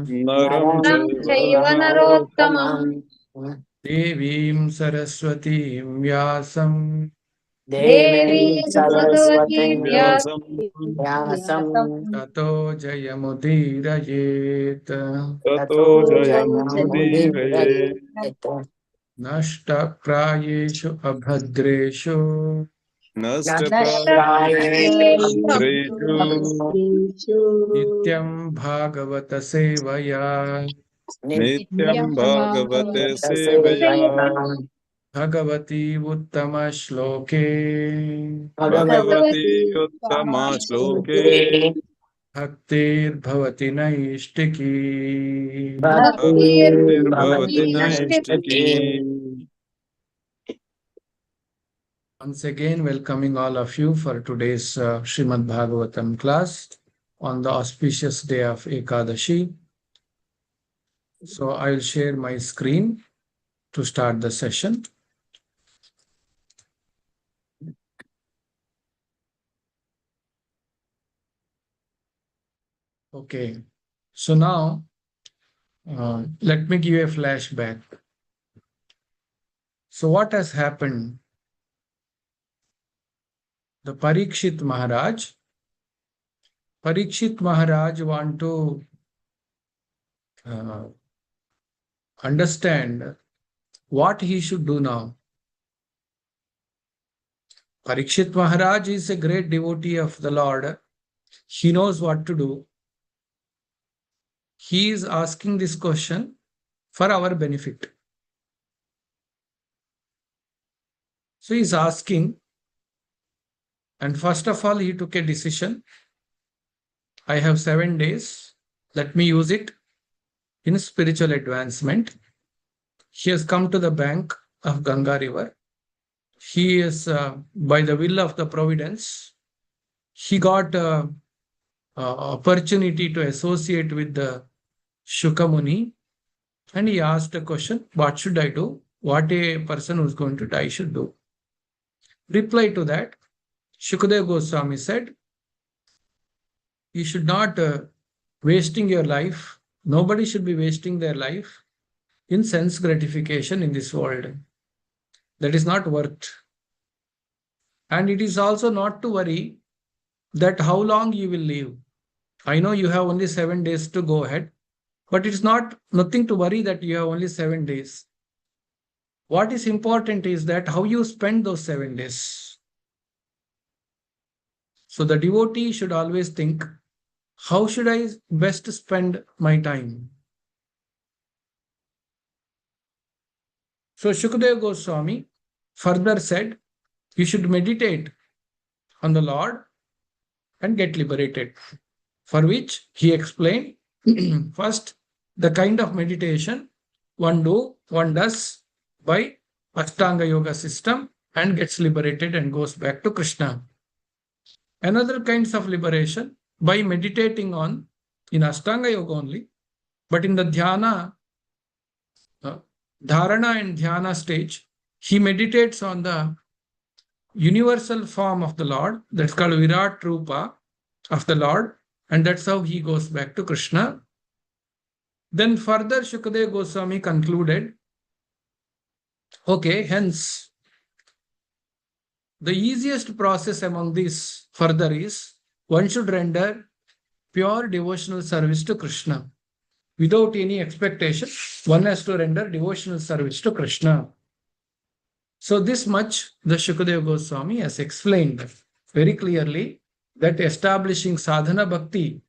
Naram Chaiva Narottamam Devim Saraswatim Vyasam Devi Saraswati Vyasam Vyasam Tato Jayamudirayet Tato Jayamudiraye Nashta Prayeshu Abhadreshu Nasta Nashtaprayeshu Prayesu Nityam Bhagavata Sevaya Nityam Bhagavate Sevaya Bhagavati Uttama Shloke Bhagavati Uttama Shloke Bhaktir Bhavati Naishtiki. Bhaktir Bhavati Naishtaki. Once again, welcoming all of you for today's Srimad Bhagavatam class on the auspicious day of Ekadashi. So I will share my screen to start the session. Okay, so now let me give you a flashback. So what has happened? The Parikshit Maharaj want to understand what he should do now. Parikshit Maharaj is a great devotee of the Lord. He knows what to do. He is asking this question for our benefit. So he is asking, and first of all, he took a decision. I have 7 days. Let me use it in spiritual advancement. He has come to the bank of Ganga River. He is, by the will of the providence, he got opportunity to associate with the Shuka Muni, and he asked a question, what should I do? What a person who is going to die should do. Reply to that, Shukadeva Goswami said, you should not wasting your life. Nobody should be wasting their life in sense gratification in this world. That is not worth. And it is also not to worry that how long you will live. I know you have only 7 days to go ahead, but it's nothing to worry that you have only 7 days. What is important is that how you spend those 7 days. So the devotee should always think, how should I best spend my time? So Shukadeva Goswami further said, you should meditate on the Lord and get liberated. For which he explained, first, the kind of meditation one does by Ashtanga Yoga system and gets liberated and goes back to Krishna. Another kinds of liberation by meditating on, in Ashtanga Yoga only, but in the Dhyana, Dharana and Dhyana stage, he meditates on the universal form of the Lord, that's called Virat Rupa of the Lord, and that's how he goes back to Krishna. Then further Shukadeva Goswami concluded, okay, hence, the easiest process among these further is, one should render pure devotional service to Krishna. Without any expectation, one has to render devotional service to Krishna. So this much the Shukadeva Goswami has explained very clearly that establishing sadhana bhakti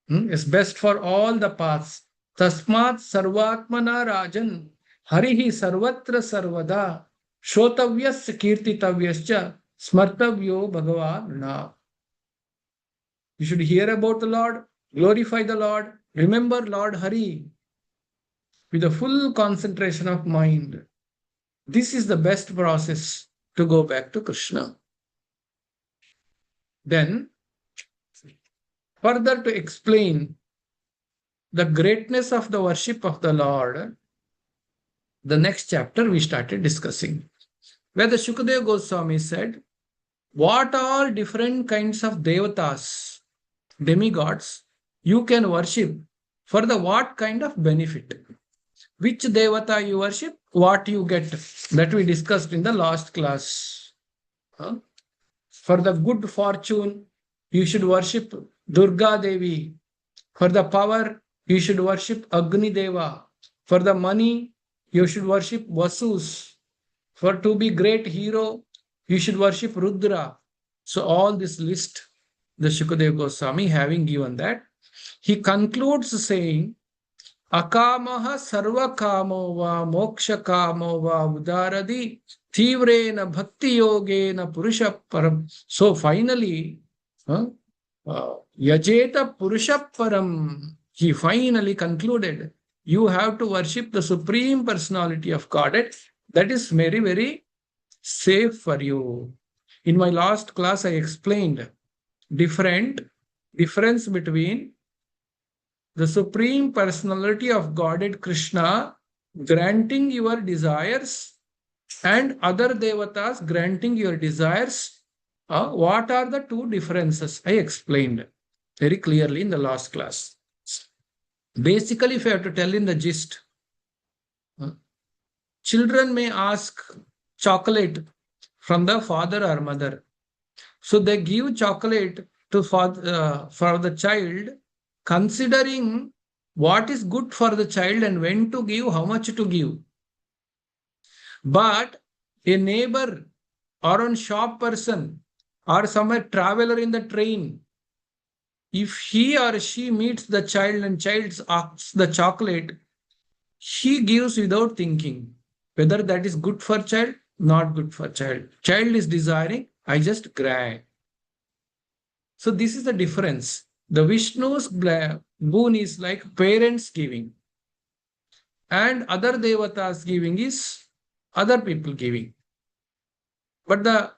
is best for all the paths. Tasmat sarvatmana rajan harihi sarvatra sarvada shrotavyasya kirtitavyasya smartavyo bhagavan. You should hear about the Lord, glorify the Lord, remember Lord Hari with a full concentration of mind. This is the best process to go back to Krishna. Then, further to explain the greatness of the worship of the Lord, the next chapter we started discussing, where the Shukadeva Goswami said, what all different kinds of devatas, demigods, you can worship For the what kind of benefit? Which devata you worship, what you get. That we discussed in the last class. For the good fortune, you should worship Durga Devi. For the power, you should worship Agni Deva. For the money, you should worship Vasus. For to be great hero, you should worship Rudra. So all this list, the Shukadeva Goswami having given that, he concludes saying, Akamaha sarva kamo va moksha kamo va udaradi tivrena bhakti yogena purusha param. So finally, yajeta purusha param, he finally concluded, you have to worship the Supreme Personality of Godhead. That is very, very safe for you. In my last class, I explained difference between the Supreme Personality of Godhead Krishna granting your desires and other devatas granting your desires. What are the two differences? I explained very clearly in the last class. Basically, if I have to tell in the gist, children may ask chocolate from the father or mother. So they give chocolate to for the child, considering what is good for the child and when to give, how much to give. But a neighbor or a shop person or somewhere traveler in the train, if he or she meets the child and child asks the chocolate, he gives without thinking whether that is good for child, not good for child. Child is desiring, I just grab. So this is the difference. The Vishnu's boon is like parents giving, and other devatas giving is other people giving. But the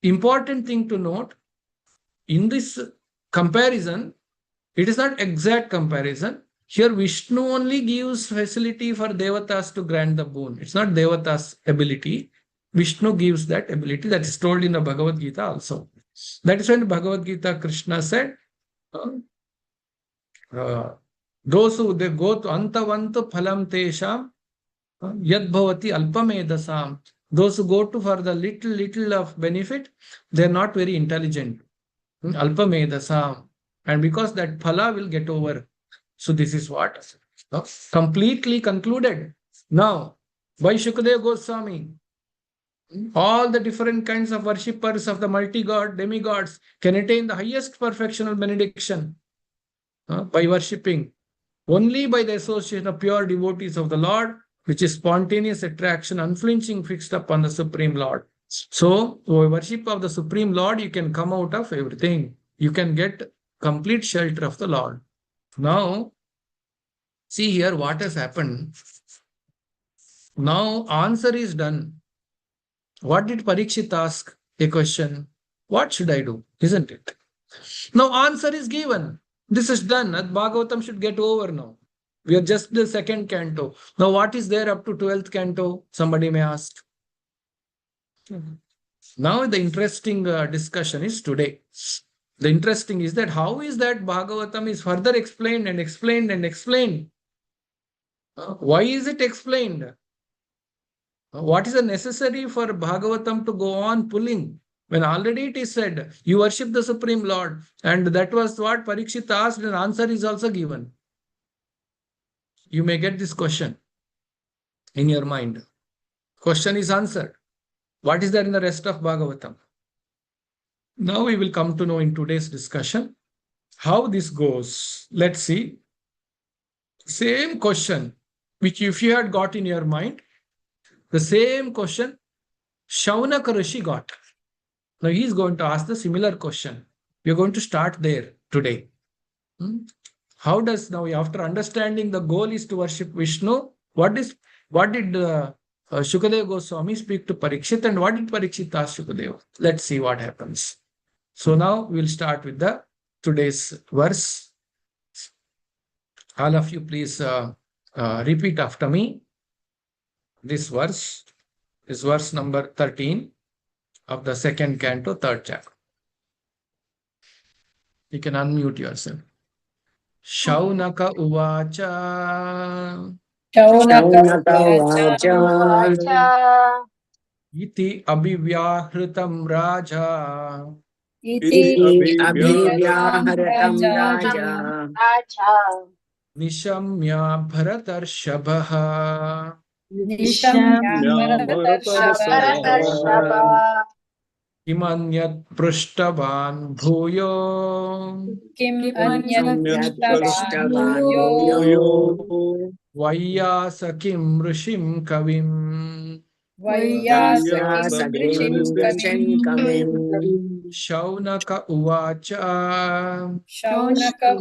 important thing to note in this comparison, it is not exact comparison. Here Vishnu only gives facility for devatas to grant the boon. It's not devatas' ability. Vishnu gives that ability. That is told in the Bhagavad Gita also. That is when Bhagavad Gita Krishna said, those who they go to antavantu phalam tesham yad bhavati alpamedasam. Those who go to for the little of benefit, they are not very intelligent. Alpamedasam. And because that phala will get over. So this is what completely concluded. Now, by Shukadeva Goswami, all the different kinds of worshippers of the multi-god, demigods can attain the highest perfectional benediction by worshipping only by the association of pure devotees of the Lord, which is spontaneous attraction, unflinching, fixed upon the Supreme Lord. So, by worship of the Supreme Lord, you can come out of everything. You can get complete shelter of the Lord. Now, see here what has happened. Now, answer is done. What did Parikshit ask? A question. What should I do? Isn't it? Now, answer is given. This is done. Bhagavatam should get over now. We are just the second canto. Now, what is there up to 12th canto? Somebody may ask. Now, the interesting discussion is today. The interesting is that how is that Bhagavatam is further explained and explained and explained? Why is it explained? What is the necessary for Bhagavatam to go on pulling? When already it is said, you worship the Supreme Lord. And that was what Parikshit asked, and answer is also given. You may get this question in your mind. Question is answered. What is there in the rest of Bhagavatam? Now we will come to know in today's discussion how this goes. Let's see. Same question, which if you had got in your mind, the same question Shaunaka Rishi got. Now he is going to ask the similar question. We are going to start there today. How does now, after understanding the goal is to worship Vishnu, what did Shukadeva Goswami speak to Parikshit, and what did Parikshit ask Shukadeva? Let's see what happens. So now we'll start with the today's verse. All of you please repeat after me. This verse is verse number 13 of the second canto, third chapter. You can unmute yourself. Shaunaka Uvacha. Shaunaka uvacha. Iti abhivyahritam raja. Iti Iti abhivyahritam abhivyaharatam raja. raja. Nishamya bharatarshavaha. Nishamya bharatarshava. Kimanyat prishtavan bhuyo. Kimanyat Samyakprishtavan prishtavan bhuyo. Vayyasakim rishim kavim. Vayyasakim Vayyasakim rishankavim. Shaunaka uvacha. Shaunaka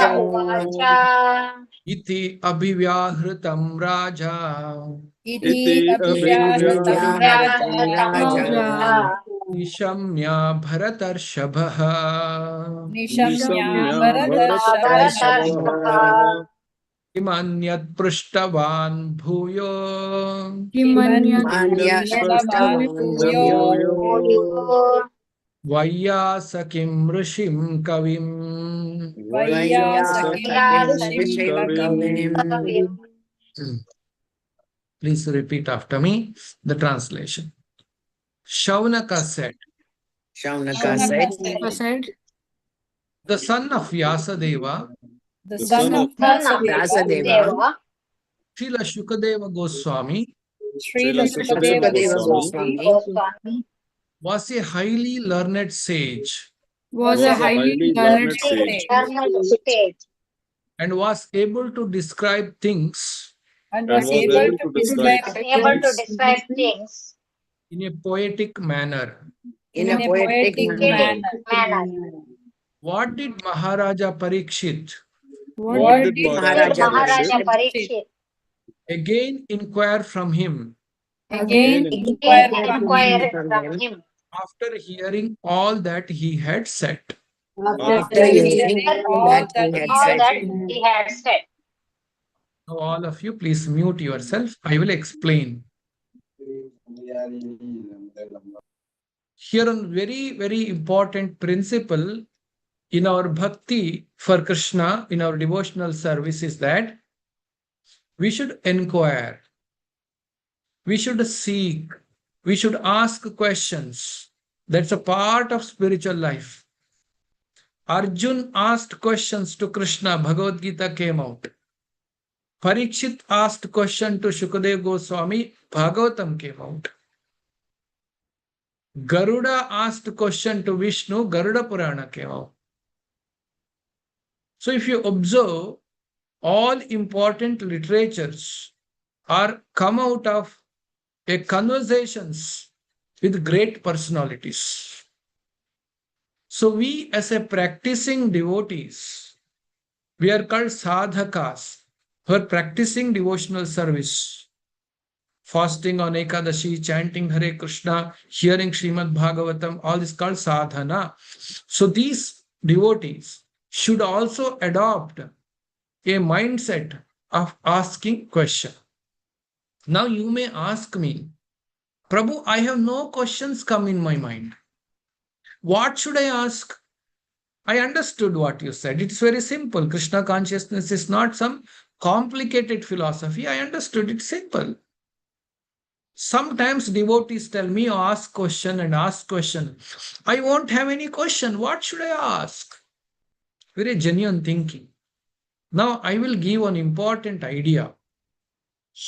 uvacha. Iti abhivyahritam raja. Iti Iti abhivyahritam avyaharatam raja. raja. Nishamya bharatarshavaha. Nisamya bharatarshavaha. Kimanyat prishtavan bhuyo. Kimanyat Kimanyat prishtavan prishtavan bhuyo. bhuyo. Vayyasakim rishim kavim. Vayyasakim Vayyasakim rishankavim. kavim. Please repeat after me the translation. Shaunaka said, Shaunaka said, the son of Vyasadeva, The son of Vyasadeva, Srila Shukadeva Goswami, Srila Sukadeva Sukadeva Goswami Goswami, was a highly learned sage was a highly learned sage and was able to describe things and was able to describe things in a poetic manner. in a poetic manner. What did Maharaja Parikshit what did Maharaja Maharaja Parikshit Parikshit again inquire from him again inquired from him after hearing all that he had said? after hearing all that he had said? Now, all of you, please mute yourself. I will explain. Here, a very, very important principle in our bhakti for Krishna, in our devotional service, is that we should inquire, we should seek, we should ask questions. That's a part of spiritual life. Arjun asked questions to Krishna, Bhagavad Gita came out. Parikshit asked question to Shukadeva Goswami, Bhagavatam came out. Garuda asked question to Vishnu, Garuda Purana came out. So if you observe, all important literatures are come out of a conversations with great personalities. So we as a practicing devotees, we are called sadhakas, who are practicing devotional service, fasting on Ekadashi, chanting Hare Krishna, hearing Srimad Bhagavatam, all is called sadhana. So these devotees should also adopt a mindset of asking question. Now you may ask me, Prabhu, I have no questions come in my mind. What should I ask? I understood what you said. It's very simple. Krishna consciousness is not some complicated philosophy. I understood it simple. Sometimes devotees tell me, ask question and ask question. I won't have any question. What should I ask? Very genuine thinking. Now I will give an important idea.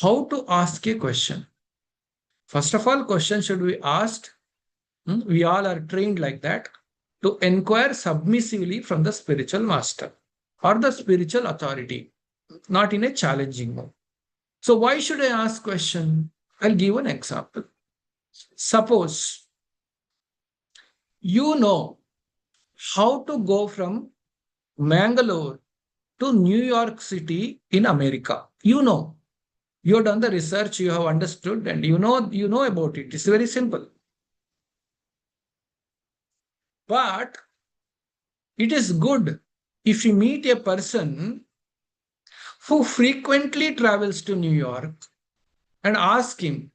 How to ask a question. First of all, question should be asked. We all are trained like that, to inquire submissively from the spiritual master or the spiritual authority, not in a challenging mode. So why should I ask question? I'll give an example. Suppose you know how to go from Mangalore to New York City in America. You know, you have done the research, you have understood, and you know about it. It's very simple. But it is good if you meet a person who frequently travels to New York and ask him,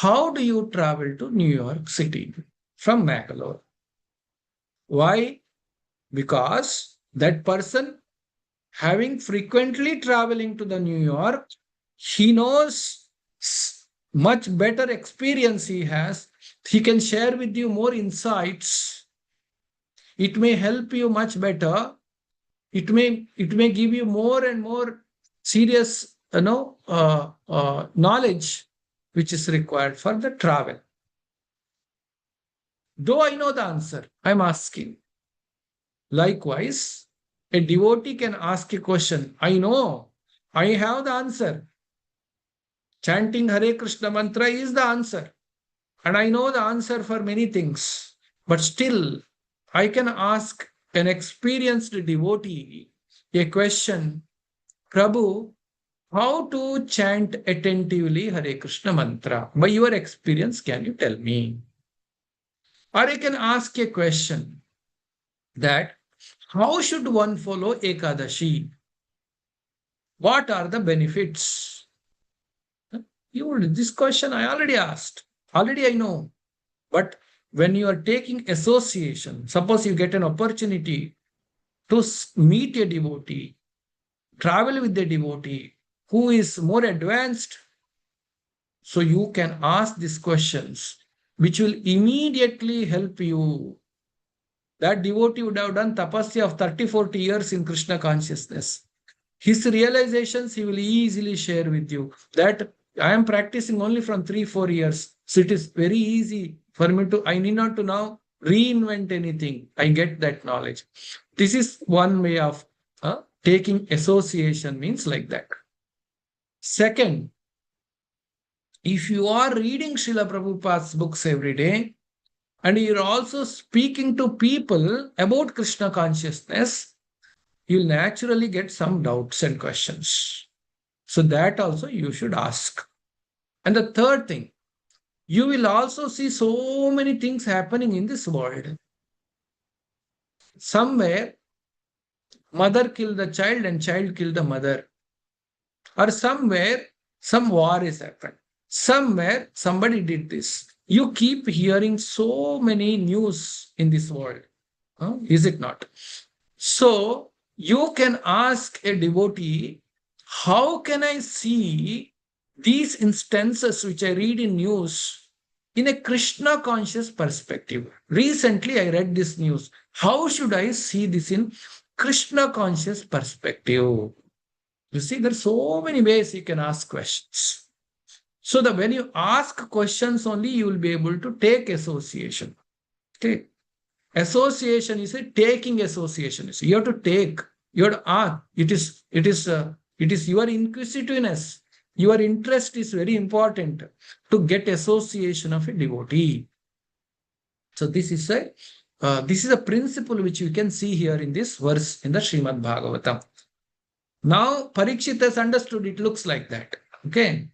how do you travel to New York City from Mangalore? Why? Because that person having frequently traveling to the New York, he knows much better experience he has. He can share with you more insights. It may help you much better. It may give you more and more serious, knowledge which is required for the travel. Though I know the answer, I'm asking. Likewise, a devotee can ask a question. I know, I have the answer. Chanting Hare Krishna mantra is the answer. And I know the answer for many things. But still, I can ask an experienced devotee a question. Prabhu, how to chant attentively Hare Krishna mantra? By your experience, can you tell me? Or I can ask a question that how should one follow Ekadashi? What are the benefits? This question I already asked. Already I know. But when you are taking association, suppose you get an opportunity to meet a devotee, travel with a devotee who is more advanced, so you can ask these questions, which will immediately help you. That devotee would have done tapasya of 30-40 years in Krishna consciousness. His realizations he will easily share with you. That I am practicing only from 3-4 years. So it is very easy for me to, I need not to now reinvent anything. I get that knowledge. This is one way of taking association, means like that. Second, if you are reading Srila Prabhupada's books every day, and you're also speaking to people about Krishna consciousness, you'll naturally get some doubts and questions. So that also you should ask. And the third thing, you will also see so many things happening in this world. Somewhere, mother killed the child and child killed the mother. Or somewhere, some war is happened. Somewhere, somebody did this. You keep hearing so many news in this world. Is it not? So, you can ask a devotee, how can I see these instances which I read in news in a Krishna conscious perspective? Recently, I read this news. How should I see this in Krishna conscious perspective? You see, there are so many ways you can ask questions. So that when you ask questions only, you will be able to take association. Okay. Association is a taking association. You have to take. You have to ask. It is your inquisitiveness. Your interest is very important to get association of a devotee. So this is a principle which you can see here in this verse in the Srimad Bhagavatam. Now Parikshit has understood. It looks like that. Okay.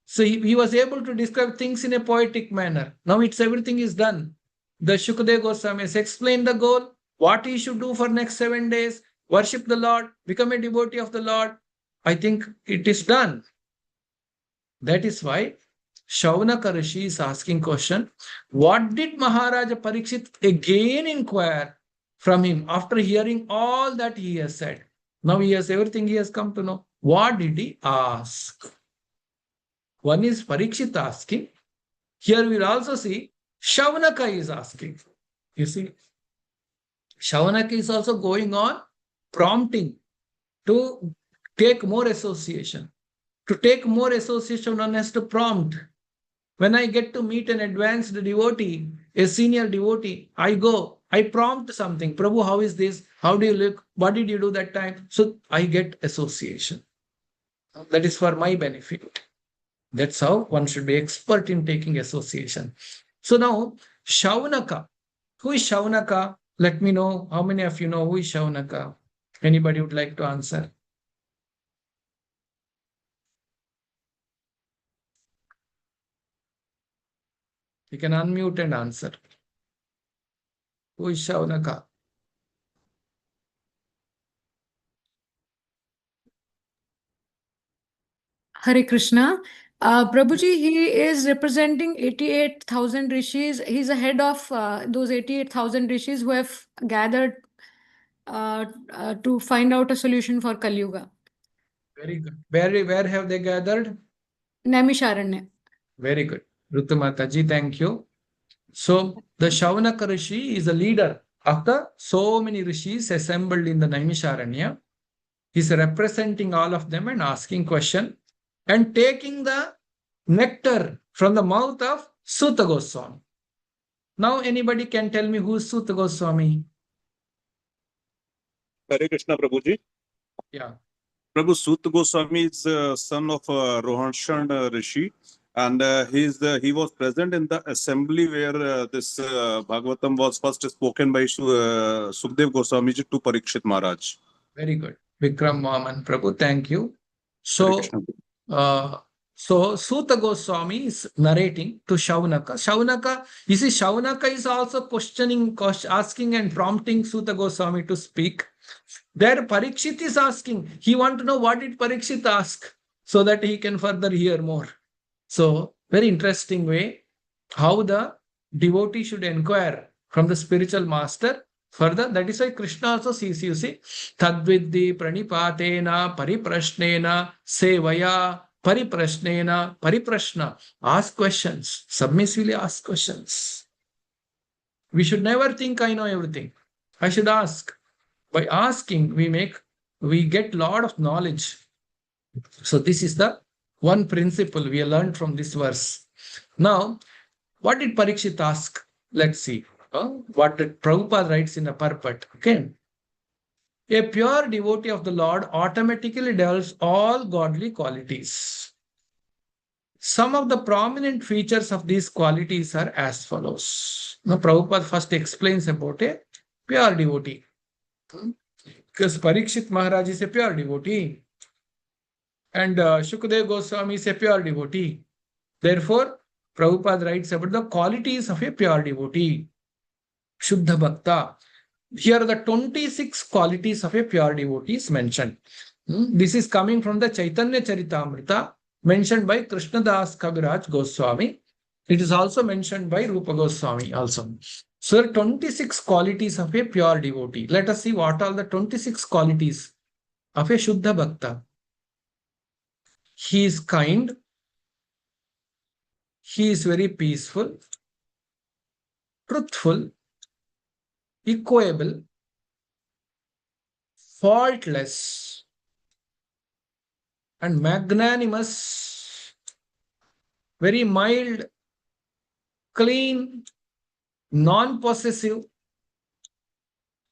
So he was able to describe things in a poetic manner. Now everything is done. The Shukadeva Goswami has explained the goal, what he should do for next 7 days, worship the Lord, become a devotee of the Lord. I think it is done. That is why Shaunaka Rishi is asking question, what did Maharaja Parikshit again inquire from him after hearing all that he has said? Now he has everything he has come to know. What did he ask? One is Parikshit asking. Here we'll also see Shaunaka is asking. You see, Shaunaka is also going on prompting to take more association. To take more association, one has to prompt. When I get to meet an advanced devotee, a senior devotee, I prompt something. Prabhu, how is this? How do you look? What did you do that time? So I get association. That is for my benefit. That's how one should be expert in taking association. So now, Shaunaka. Who is Shaunaka? Let me know. How many of you know who is Shaunaka? Anybody would like to answer? You can unmute and answer. Who is Shaunaka? Hare Krishna. Prabhuji, he is representing 88,000 rishis. He's the head of those 88,000 rishis who have gathered to find out a solution for Kali Yuga. Very good. Where have they gathered? Naimisharanya. Very good. Rutumataji, thank you. So the Shaunaka Rishi is the leader of the so many rishis assembled in the Naimisharanya. He's representing all of them and asking question and taking the nectar from the mouth of Suta Goswami. Now anybody can tell me who is Suta Goswami? Hare Krishna Prabhuji. Yeah. Prabhu, Suta Goswami is the son of Rohanshan Rishi, and he was present in the assembly where this Bhagavatam was first spoken by Sukdev Goswami ji to Parikshit Maharaj. Very good. Vikram Vaman Prabhu, thank you. Hare So, Krishna. so Suta Goswami is narrating to Shaunaka. Shaunaka, you see, Shaunaka is also questioning, asking and prompting Suta Goswami to speak. There Parikshit is asking, he want to know what did Parikshit ask so that he can further hear more. So, very interesting way how the devotee should inquire from the spiritual master. Further, that is why Krishna also sees, you see, Tadviddi pranipatena pariprashnena sevaya pariprashnena pariprashna. Ask questions, submissively ask questions. We should never think I know everything. I should ask. By asking, we get lot of knowledge. So this is the one principle we learned from this verse. Now, what did Parikshit ask? Let's see. What did Prabhupada writes in the purport. Okay. A pure devotee of the Lord automatically develops all godly qualities. Some of the prominent features of these qualities are as follows. Now, Prabhupada first explains about a pure devotee. Because Parikshit Maharaj is a pure devotee. And Shukdev Goswami is a pure devotee. Therefore, Prabhupada writes about the qualities of a pure devotee. Shuddha Bhakta. Here are the 26 qualities of a pure devotee is mentioned. This is coming from the Chaitanya Charitamrita mentioned by Krishnadas Kaviraj Goswami. It is also mentioned by Rupa Goswami also. So there are 26 qualities of a pure devotee. Let us see what are the 26 qualities of a Shuddha Bhakta. He is kind. He is very peaceful, truthful, equable, faultless, and magnanimous, very mild, clean, non-possessive,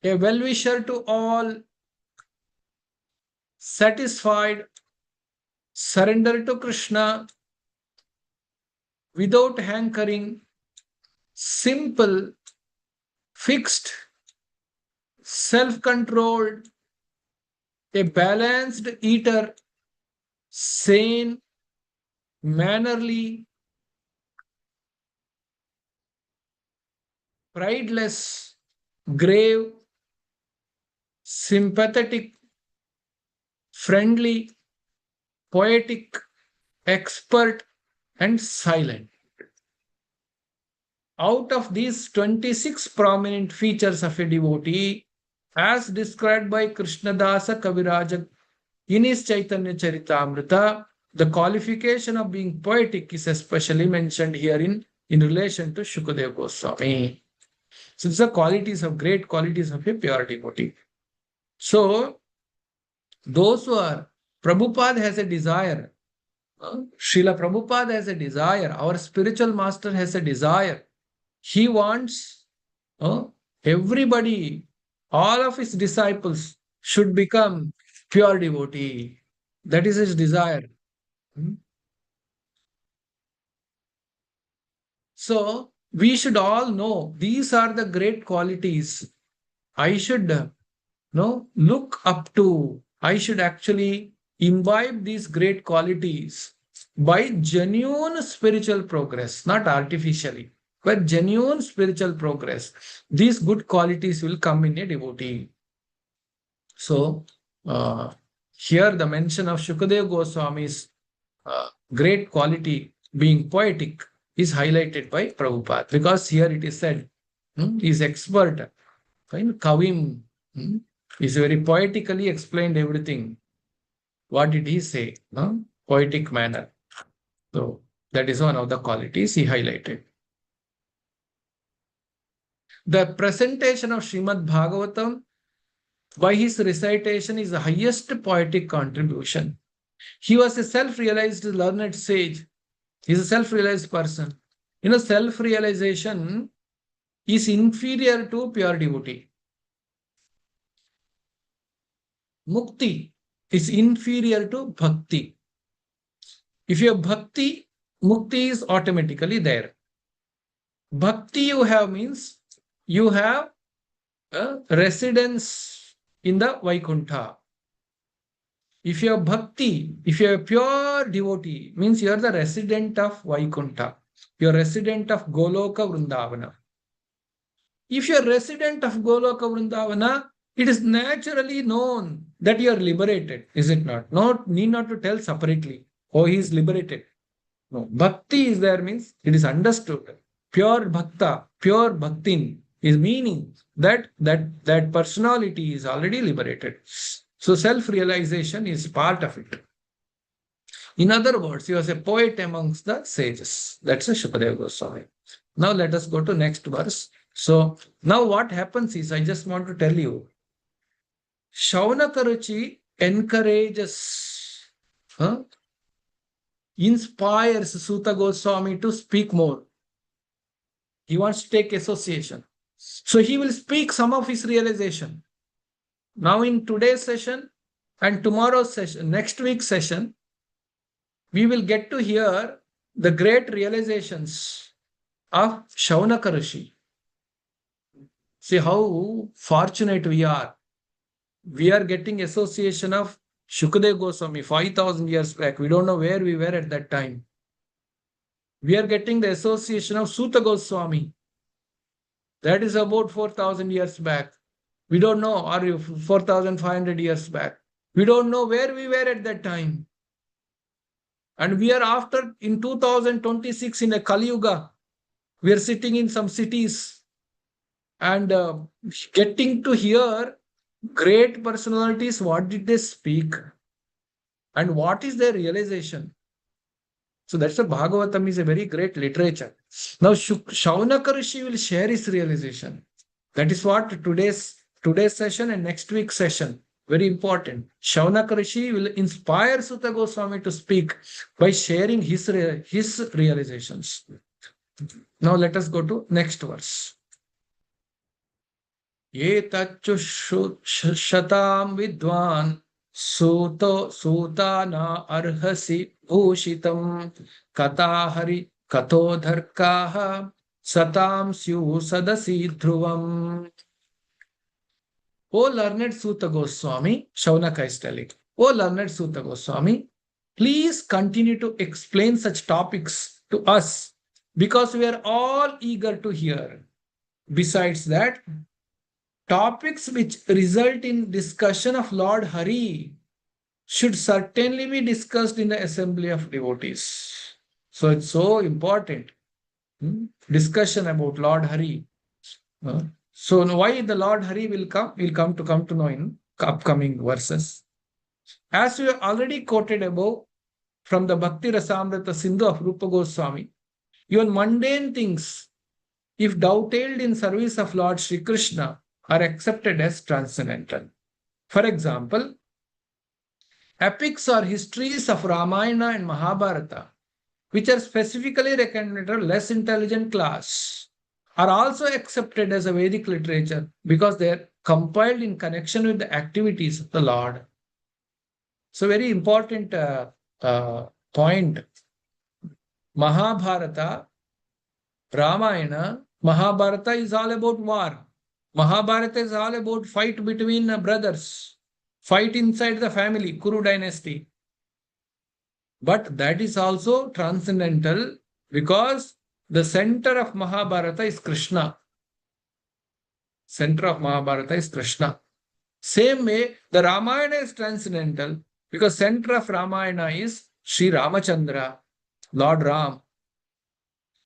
a well-wisher to all, satisfied, surrender to Krishna, without hankering, simple, fixed, self-controlled, a balanced eater, sane, mannerly, prideless, grave, sympathetic, friendly, poetic, expert, and silent. Out of these 26 prominent features of a devotee, as described by Krishnadasa Kaviraja in his Chaitanya Charitamrita, the qualification of being poetic is especially mentioned here in relation to Shukadeva Goswami. So these are great qualities of a pure devotee. So those who are, Prabhupada has a desire, Srila Prabhupada has a desire, our spiritual master has a desire. He wants everybody, all of his disciples should become pure devotee. That is his desire. So we should all know these are the great qualities I should look up to. I should actually imbibe these great qualities by genuine spiritual progress, not artificially, but genuine spiritual progress. These good qualities will come in a devotee. So, here the mention of Shukadeva Goswami's great quality being poetic is highlighted by Prabhupada, because here it is said, he is expert in Kavim, He's very poetically explained everything. What did he say? No? Poetic manner. So that is one of the qualities he highlighted. The presentation of Srimad Bhagavatam by his recitation is the highest poetic contribution. He was a self-realized learned sage. He's a self-realized person. Self-realization is inferior to pure devotee. Mukti is inferior to bhakti. If you have bhakti, mukti is automatically there. Bhakti you have means you have a residence in the Vaikuntha. If you have bhakti, if you are a pure devotee, means you are the resident of Vaikuntha. You are resident of Goloka Vrindavana. If you are resident of Goloka Vrindavana, it is naturally known that you are liberated, is it not? Need not to tell separately, oh, he is liberated. No, bhakti is there means it is understood. Pure bhakta, pure bhaktin is meaning that personality is already liberated. So self-realization is part of it. In other words, he was a poet amongst the sages. That's a Shukadeva Goswami. Now let us go to next verse. So now what happens is, I just want to tell you, Shaunakaruchi encourages, inspires Suta Goswami to speak more. He wants to take association. So he will speak some of his realization. Now in today's session and tomorrow's session, next week's session, we will get to hear the great realizations of Shaunaka Rishi. See how fortunate we are. We are getting association of Shukadeva Goswami 5,000 years back. We don't know where we were at that time. We are getting the association of Suta Goswami. That is about 4,000 years back. We don't know, or 4,500 years back. We don't know where we were at that time. And we are after, in 2026, in a Kali Yuga, we are sitting in some cities and getting to hear great personalities. What did they speak? And what is their realization? So that's the Bhagavatam is a very great literature. Now Shaunaka Rishi will share his realization. That is what today's session and next week's session. Very important. Shaunaka Rishi will inspire Suta Goswami to speak by sharing his realizations. Now let us go to next verse. Yetachu shatam vidwan Suta na arhasi bhushitam katahari katodharkaha satam syu sadasi dhruvam. O learned Suta Goswami, Shaunaka is telling, O learned Suta Goswami, please continue to explain such topics to us because we are all eager to hear. Besides that, topics which result in discussion of Lord Hari should certainly be discussed in the assembly of devotees. So it's so important. Discussion about Lord Hari. So why the Lord Hari will come? We'll come to know in upcoming verses. As we have already quoted above from the Bhakti Rasamrita Sindhu of Rupa Goswami, even mundane things, if dovetailed in service of Lord Sri Krishna, are accepted as transcendental. For example, epics or histories of Ramayana and Mahabharata, which are specifically recommended to less intelligent class, are also accepted as a Vedic literature because they are compiled in connection with the activities of the Lord. So very important point. Mahabharata, Ramayana, Mahabharata is all about war. Mahabharata is all about fight between brothers, fight inside the family, Kuru dynasty. But that is also transcendental because the center of Mahabharata is Krishna. Center of Mahabharata is Krishna. Same way, the Ramayana is transcendental because center of Ramayana is Sri Ramachandra, Lord Ram.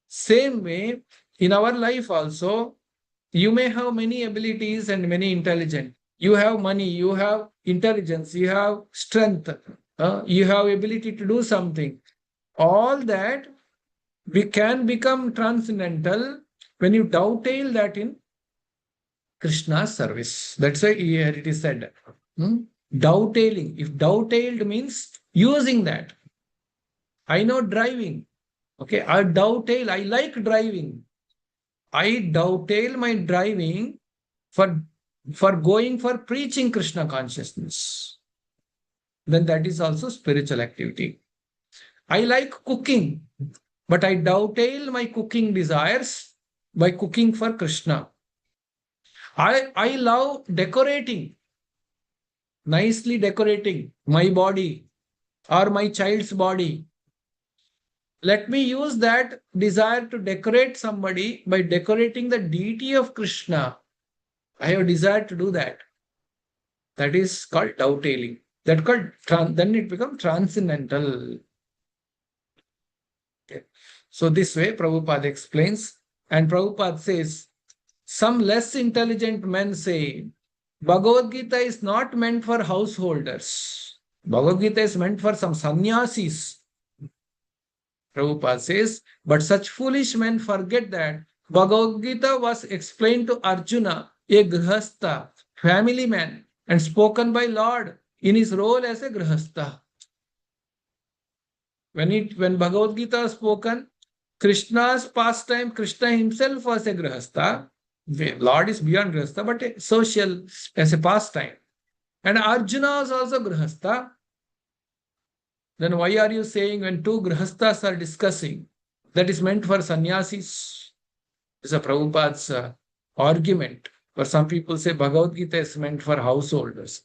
Same way, in our life also, you may have many abilities and many intelligence, You have money, you have intelligence, you have strength, you have ability to do something. All that can become transcendental when you dovetail that in Krishna's service. That's why here it is said. Dovetailing. If dovetailed means using that. I know driving. Okay, I dovetail. I like driving. I dovetail my driving for going for preaching Krishna consciousness. Then that is also spiritual activity. I like cooking, but I dovetail my cooking desires by cooking for Krishna. I love decorating, nicely decorating my body or my child's body. Let me use that desire to decorate somebody by decorating the deity of Krishna. I have a desire to do that. That is called dovetailing. That called then it becomes transcendental. Okay. So this way Prabhupada explains, and Prabhupada says, some less intelligent men say, Bhagavad Gita is not meant for householders. Bhagavad Gita is meant for some sannyasis. Prabhupada says, but such foolish men forget that Bhagavad Gita was explained to Arjuna, a grihastha, family man, and spoken by Lord in his role as a grihastha. When Bhagavad Gita was spoken, Krishna's pastime, Krishna himself was a grihastha. The Lord is beyond grihastha, but a social as a pastime. And Arjuna was also grihastha. Then why are you saying when two grihasthas are discussing, that is meant for sannyasis? It's a Prabhupada's argument. For some people say Bhagavad Gita is meant for householders.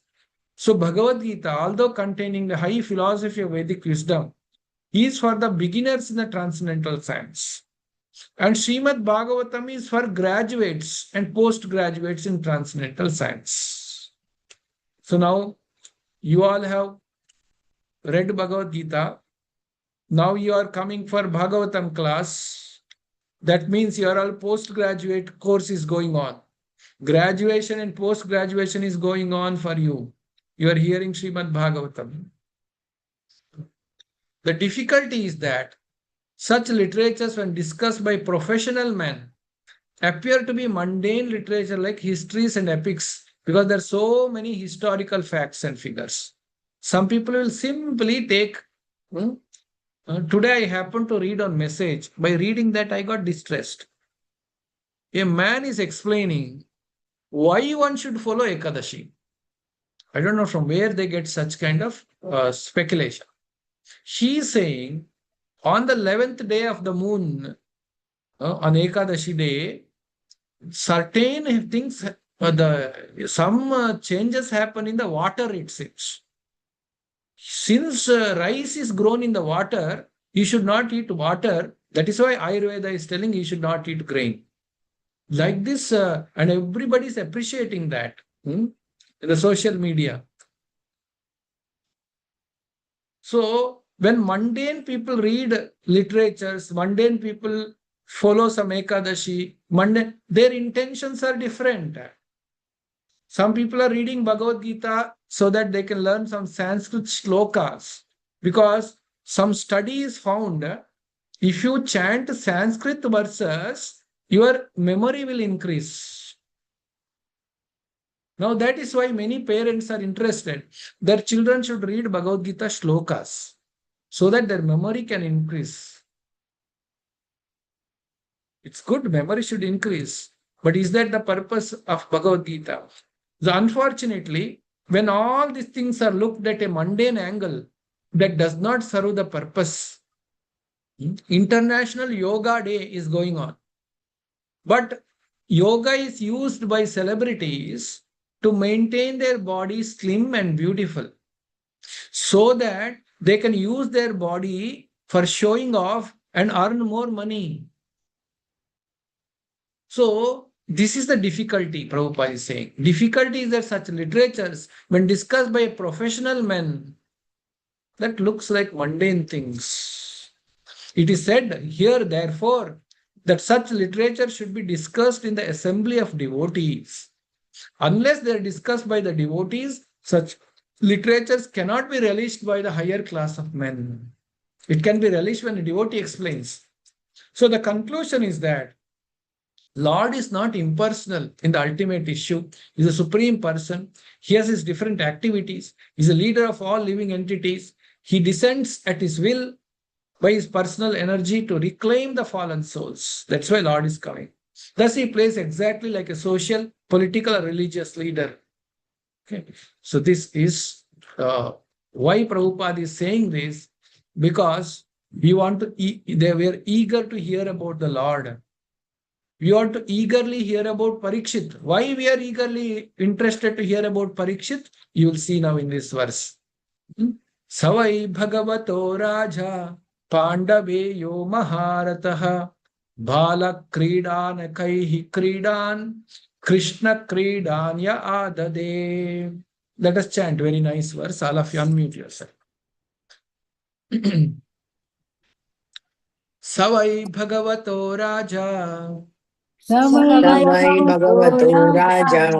So Bhagavad Gita, although containing the high philosophy of Vedic wisdom, is for the beginners in the transcendental science. And Srimad Bhagavatam is for graduates and postgraduates in transcendental science. So now you all have read Bhagavad Gita. Now you are coming for Bhagavatam class. That means your all postgraduate course is going on. Graduation and post-graduation is going on for you. You are hearing Srimad Bhagavatam. The difficulty is that such literatures, when discussed by professional men, appear to be mundane literature like histories and epics because there are so many historical facts and figures. Some people will simply take, today I happened to read on message. By reading that, I got distressed. A man is explaining why one should follow Ekadashi. I don't know from where they get such kind of speculation. She is saying on the 11th day of the moon, on Ekadashi day, certain things, some changes happen in the water, it seems. Since rice is grown in the water, you should not eat water. That is why Ayurveda is telling you should not eat grain. Like this, and everybody is appreciating that in the social media. So when mundane people read literatures, mundane people follow some Ekadashi, their intentions are different. Some people are reading Bhagavad Gita so that they can learn some Sanskrit shlokas, because some studies found if you chant Sanskrit verses, your memory will increase. Now that is why many parents are interested. Their children should read Bhagavad Gita shlokas so that their memory can increase. It's good, memory should increase. But is that the purpose of Bhagavad Gita? So unfortunately, when all these things are looked at a mundane angle, that does not serve the purpose. International Yoga Day is going on. But yoga is used by celebrities to maintain their body slim and beautiful, so that they can use their body for showing off and earn more money. So this is the difficulty, Prabhupada is saying. Difficulty is that such literatures, when discussed by professional men, that looks like mundane things. It is said here, therefore, that such literature should be discussed in the assembly of devotees. Unless they are discussed by the devotees, such literatures cannot be relished by the higher class of men. It can be relished when a devotee explains. So the conclusion is that Lord is not impersonal in the ultimate issue. He is a supreme person. He has his different activities. He is a leader of all living entities. He descends at his will by his personal energy to reclaim the fallen souls. That's why Lord is coming. Thus, he plays exactly like a social, political, or religious leader. Okay. So this is why Prabhupada is saying this, because they were eager to hear about the Lord. We want to eagerly hear about Parikshit. Why we are eagerly interested to hear about Parikshit? You will see now in this verse. Savai Bhagavato Raja Pandaveyo Maharataha Bala Kridan Kaihi Kridan Krishna Kridanya Adade. Let us chant very nice verse. All of you unmute yourself. Savai Bhagavato Raja Samai Bhagavato Raja,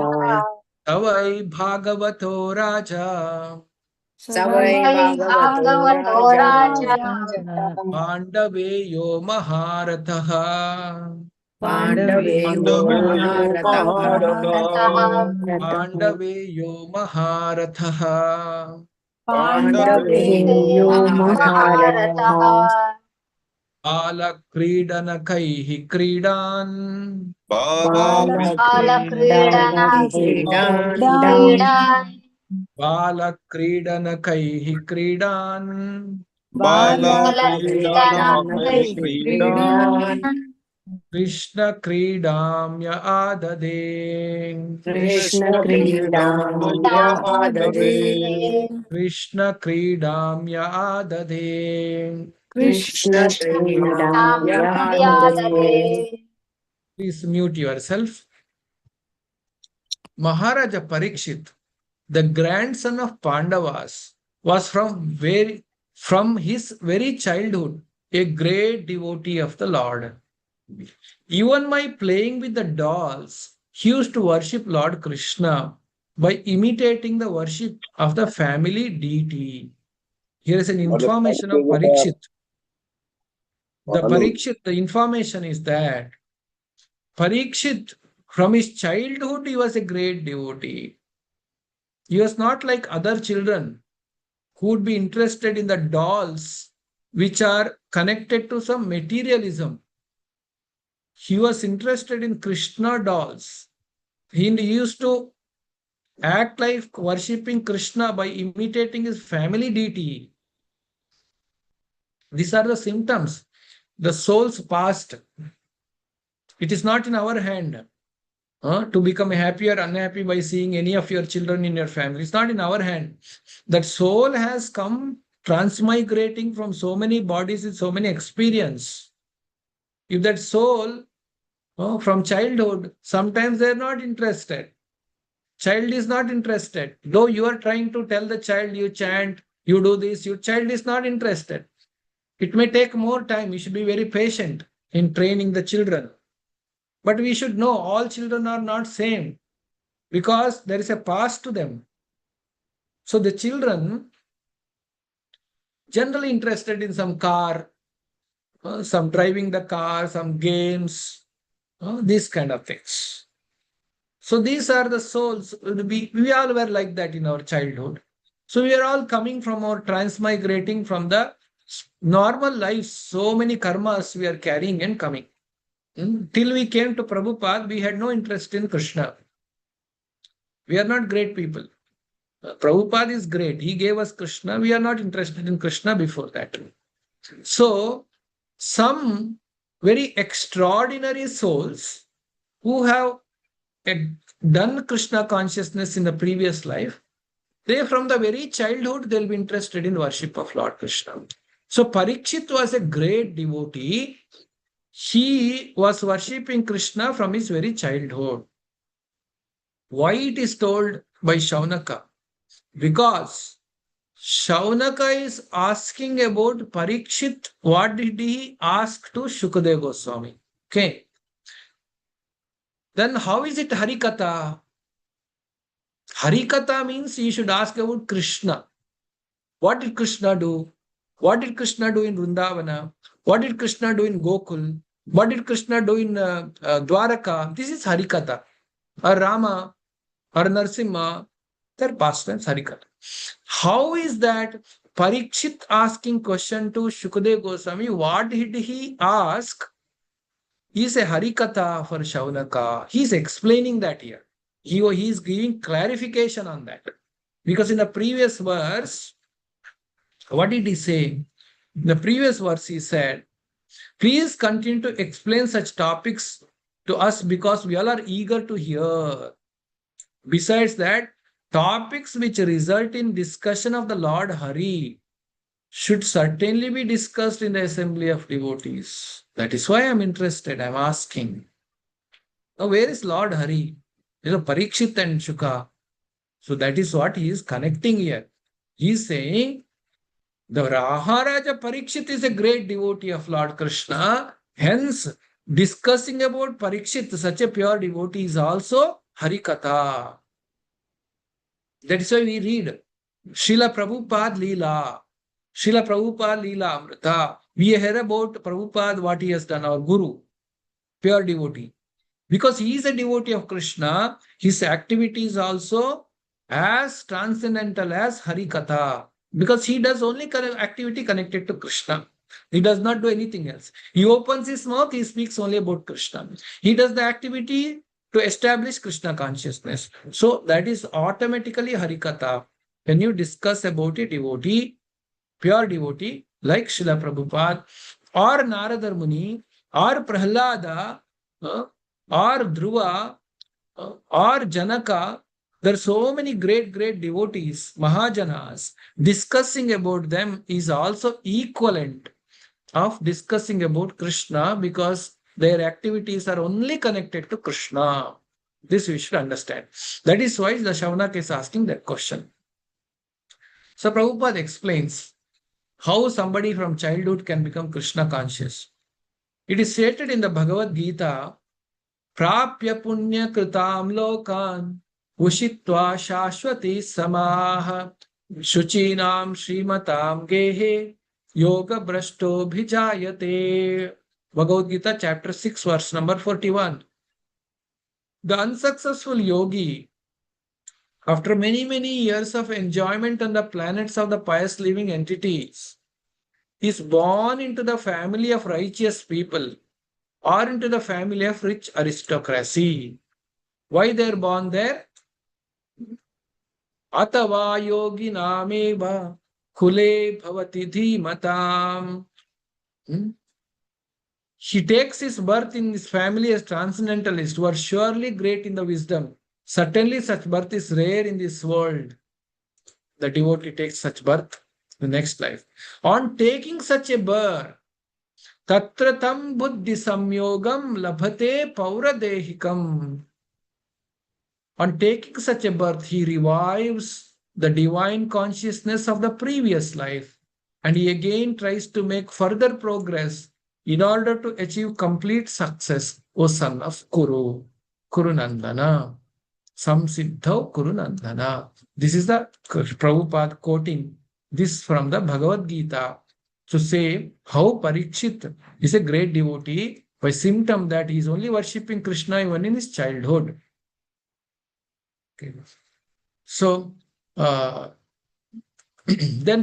Savai Bhagavato Raja Samai Bhagavato Raja, Pandaveyo Maharataha Pandaveyo Maharataha, Pandaveyo Maharataha Pandaveyo Maharataha, Balakridanakaihi Kridan Balakridana Kridan, Balakridanakaihi Kridan Balakridana Kridan, Krishna Kridamya Adade Krishna Kridam Yadade, Krishna Kridamya Adade. Krishna Kridam Yadade. Please mute yourself. Maharaja Parikshit, the grandson of Pandavas, was from his very childhood a great devotee of the Lord. Even by playing with the dolls, he used to worship Lord Krishna by imitating the worship of the family deity. Here is an information of Parikshit. The information is that Parikshit, from his childhood, he was a great devotee. He was not like other children who would be interested in the dolls which are connected to some materialism. He was interested in Krishna dolls. He used to act like worshipping Krishna by imitating his family deity. These are the symptoms. The soul's past. It is not in our hand to become happy or unhappy by seeing any of your children in your family. It's not in our hand. That soul has come transmigrating from so many bodies with so many experience. If that soul from childhood, sometimes they're not interested. Child is not interested. Though you are trying to tell the child, you chant, you do this, your child is not interested. It may take more time. You should be very patient in training the children. But we should know all children are not same because there is a past to them. So the children generally interested in some car, some driving the car, some games, these kind of things. So these are the souls. We all were like that in our childhood. So we are all coming from or transmigrating from the normal life. So many karmas we are carrying and coming. Till we came to Prabhupada, we had no interest in Krishna. We are not great people. Prabhupada is great. He gave us Krishna. We are not interested in Krishna before that. So, some very extraordinary souls who have done Krishna consciousness in the previous life, they from the very childhood, they'll be interested in worship of Lord Krishna. So, Parikshit was a great devotee. He was worshipping Krishna from his very childhood. Why it is told by Shaunaka? Because Shaunaka is asking about Parikshit. What did he ask to Shukadeva Goswami? Okay. Then how is it Harikatha? Harikatha means you should ask about Krishna. What did Krishna do? What did Krishna do in Vrindavana? What did Krishna do in Gokul? What did Krishna do in Dwaraka? This is Harikatha. Or Rama or Narsimha, they're past tense Harikatha. How is that Parikshit asking question to Shukadev Goswami? What did he ask? Is a Harikatha for Shaunaka. He's explaining that here. He is giving clarification on that. Because in the previous verse, what did he say? In the previous verse, he said, please continue to explain such topics to us because we all are eager to hear. Besides that, topics which result in discussion of the Lord Hari should certainly be discussed in the assembly of devotees. That is why I'm interested. I'm asking. Now, where is Lord Hari? Parikshit and Shuka. So that is what he is connecting here. He is saying, the Maharaja Parikshit is a great devotee of Lord Krishna. Hence, discussing about Parikshit, such a pure devotee, is also Harikatha. That is why we read Srila Prabhupada Leela. Srila Prabhupada Leela Amrita. We hear about Prabhupada, what he has done, our Guru, pure devotee. Because he is a devotee of Krishna, his activity is also as transcendental as Harikatha. Because he does only activity connected to Krishna. He does not do anything else. He opens his mouth, he speaks only about Krishna. He does the activity to establish Krishna consciousness. So that is automatically Harikatha. When you discuss about a devotee, pure devotee, like Srila Prabhupada, or Narada Muni, or Prahlada, or Dhruva, or Janaka, there are so many great devotees, Mahajanas. Discussing about them is also equivalent of discussing about Krishna because their activities are only connected to Krishna. This we should understand. That is why the Shaunak is asking that question. So Prabhupada explains how somebody from childhood can become Krishna conscious. It is stated in the Bhagavad Gita, Prapya punya kritam lokan Ushitva shashwati samaha Shuchinam shrimatam gehe Yoga brashto bhijayate. Bhagavad Gita chapter 6 verse number 41. The unsuccessful yogi, after many years of enjoyment on the planets of the pious living entities, is born into the family of righteous people or into the family of rich aristocracy. Why they are born there? Atava yogi nameva kule bhavati dhimatam. He takes his birth in his family as transcendentalist who are surely great in the wisdom. Certainly such birth is rare in this world. The devotee takes such birth in the next life. On taking such a birth, tatratam buddhi samyogam labhate pauradehikam. On taking such a birth, he revives the divine consciousness of the previous life and he again tries to make further progress in order to achieve complete success, O son of Kuru, Kurunandana, Samsiddho Kurunandana. This is the Prabhupada quoting this from the Bhagavad Gita to say how Parikshit is a great devotee by symptom that he is only worshipping Krishna even in his childhood. Okay. So, then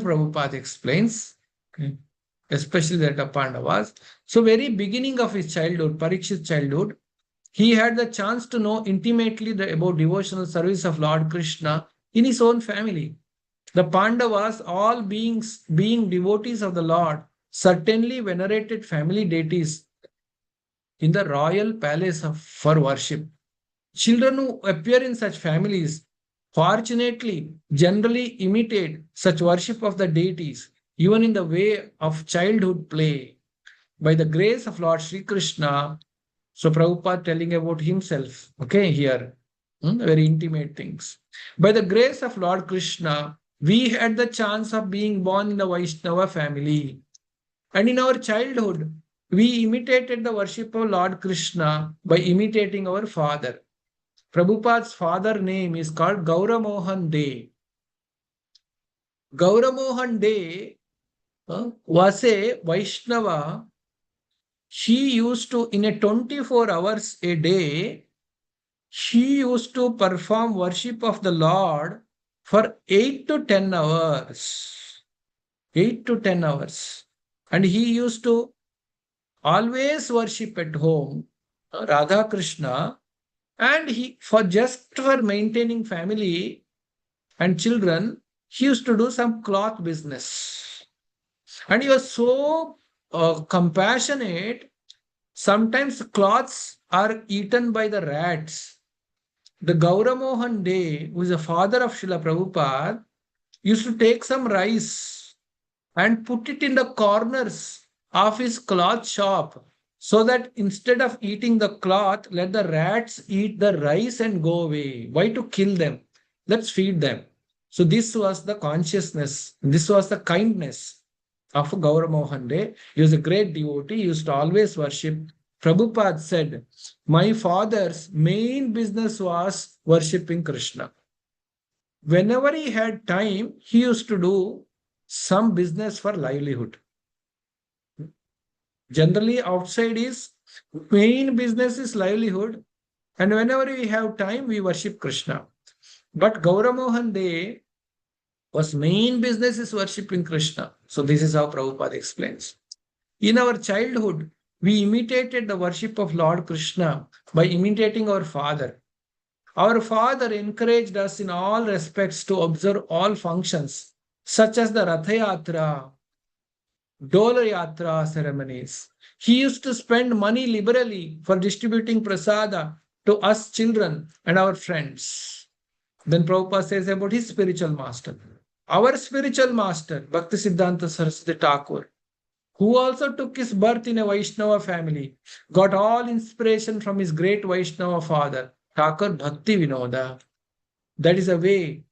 Prabhupada explains, okay, especially that of Pandavas. So, very beginning of his childhood, Parikshit's childhood, he had the chance to know intimately about devotional service of Lord Krishna in his own family. The Pandavas, all being devotees of the Lord, certainly venerated family deities in the royal palace for worship. Children who appear in such families, fortunately, generally imitate such worship of the deities, even in the way of childhood play. By the grace of Lord Sri Krishna, so Prabhupada telling about himself, okay, here, very intimate things. By the grace of Lord Krishna, we had the chance of being born in the Vaishnava family. And in our childhood, we imitated the worship of Lord Krishna by imitating our father. Prabhupada's father name is called Gauramohan De. Gauramohan De was a Vaishnava. She used to, in a 24 hours a day, she used to perform worship of the Lord for 8 to 10 hours. 8 to 10 hours. And he used to always worship at home, Radha Krishna, and for maintaining family and children, he used to do some cloth business. And he was so compassionate. Sometimes cloths are eaten by the rats. The Gauramohan De, who is the father of Srila Prabhupada, used to take some rice and put it in the corners of his cloth shop, so that instead of eating the cloth, let the rats eat the rice and go away. Why to kill them? Let's feed them. So this was the consciousness, this was the kindness of Gauramohan De. He was a great devotee, he used to always worship. Prabhupada said, my father's main business was worshipping Krishna. Whenever he had time, he used to do some business for livelihood. Generally, outside his main business is livelihood, and whenever we have time, we worship Krishna. But Gauramohan De was main business is worshipping Krishna. So this is how Prabhupada explains. In our childhood, we imitated the worship of Lord Krishna by imitating our father. Our father encouraged us in all respects to observe all functions, such as the Ratha Yatra, Dola Yatra ceremonies. He used to spend money liberally for distributing prasada to us children and our friends. Then Prabhupada says about his spiritual master. Our spiritual master, Bhaktisiddhanta Saraswati Thakur, who also took his birth in a Vaishnava family, got all inspiration from his great Vaishnava father, Thakur Bhakti Vinoda. That is a way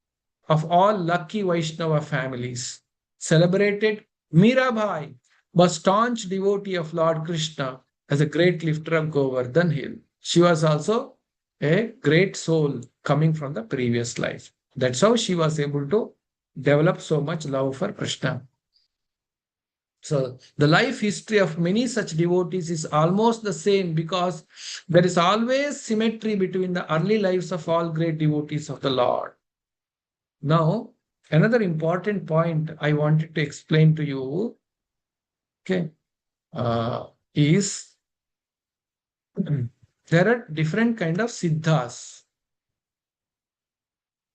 of all lucky Vaishnava families. Celebrated Mirabai, was staunch devotee of Lord Krishna as a great lifter of Govardhan Hill. She was also a great soul coming from the previous life. That's how she was able to develop so much love for Krishna. So the life history of many such devotees is almost the same, because there is always symmetry between the early lives of all great devotees of the Lord. Now, another important point I wanted to explain to you, okay, is there are different kind of siddhas.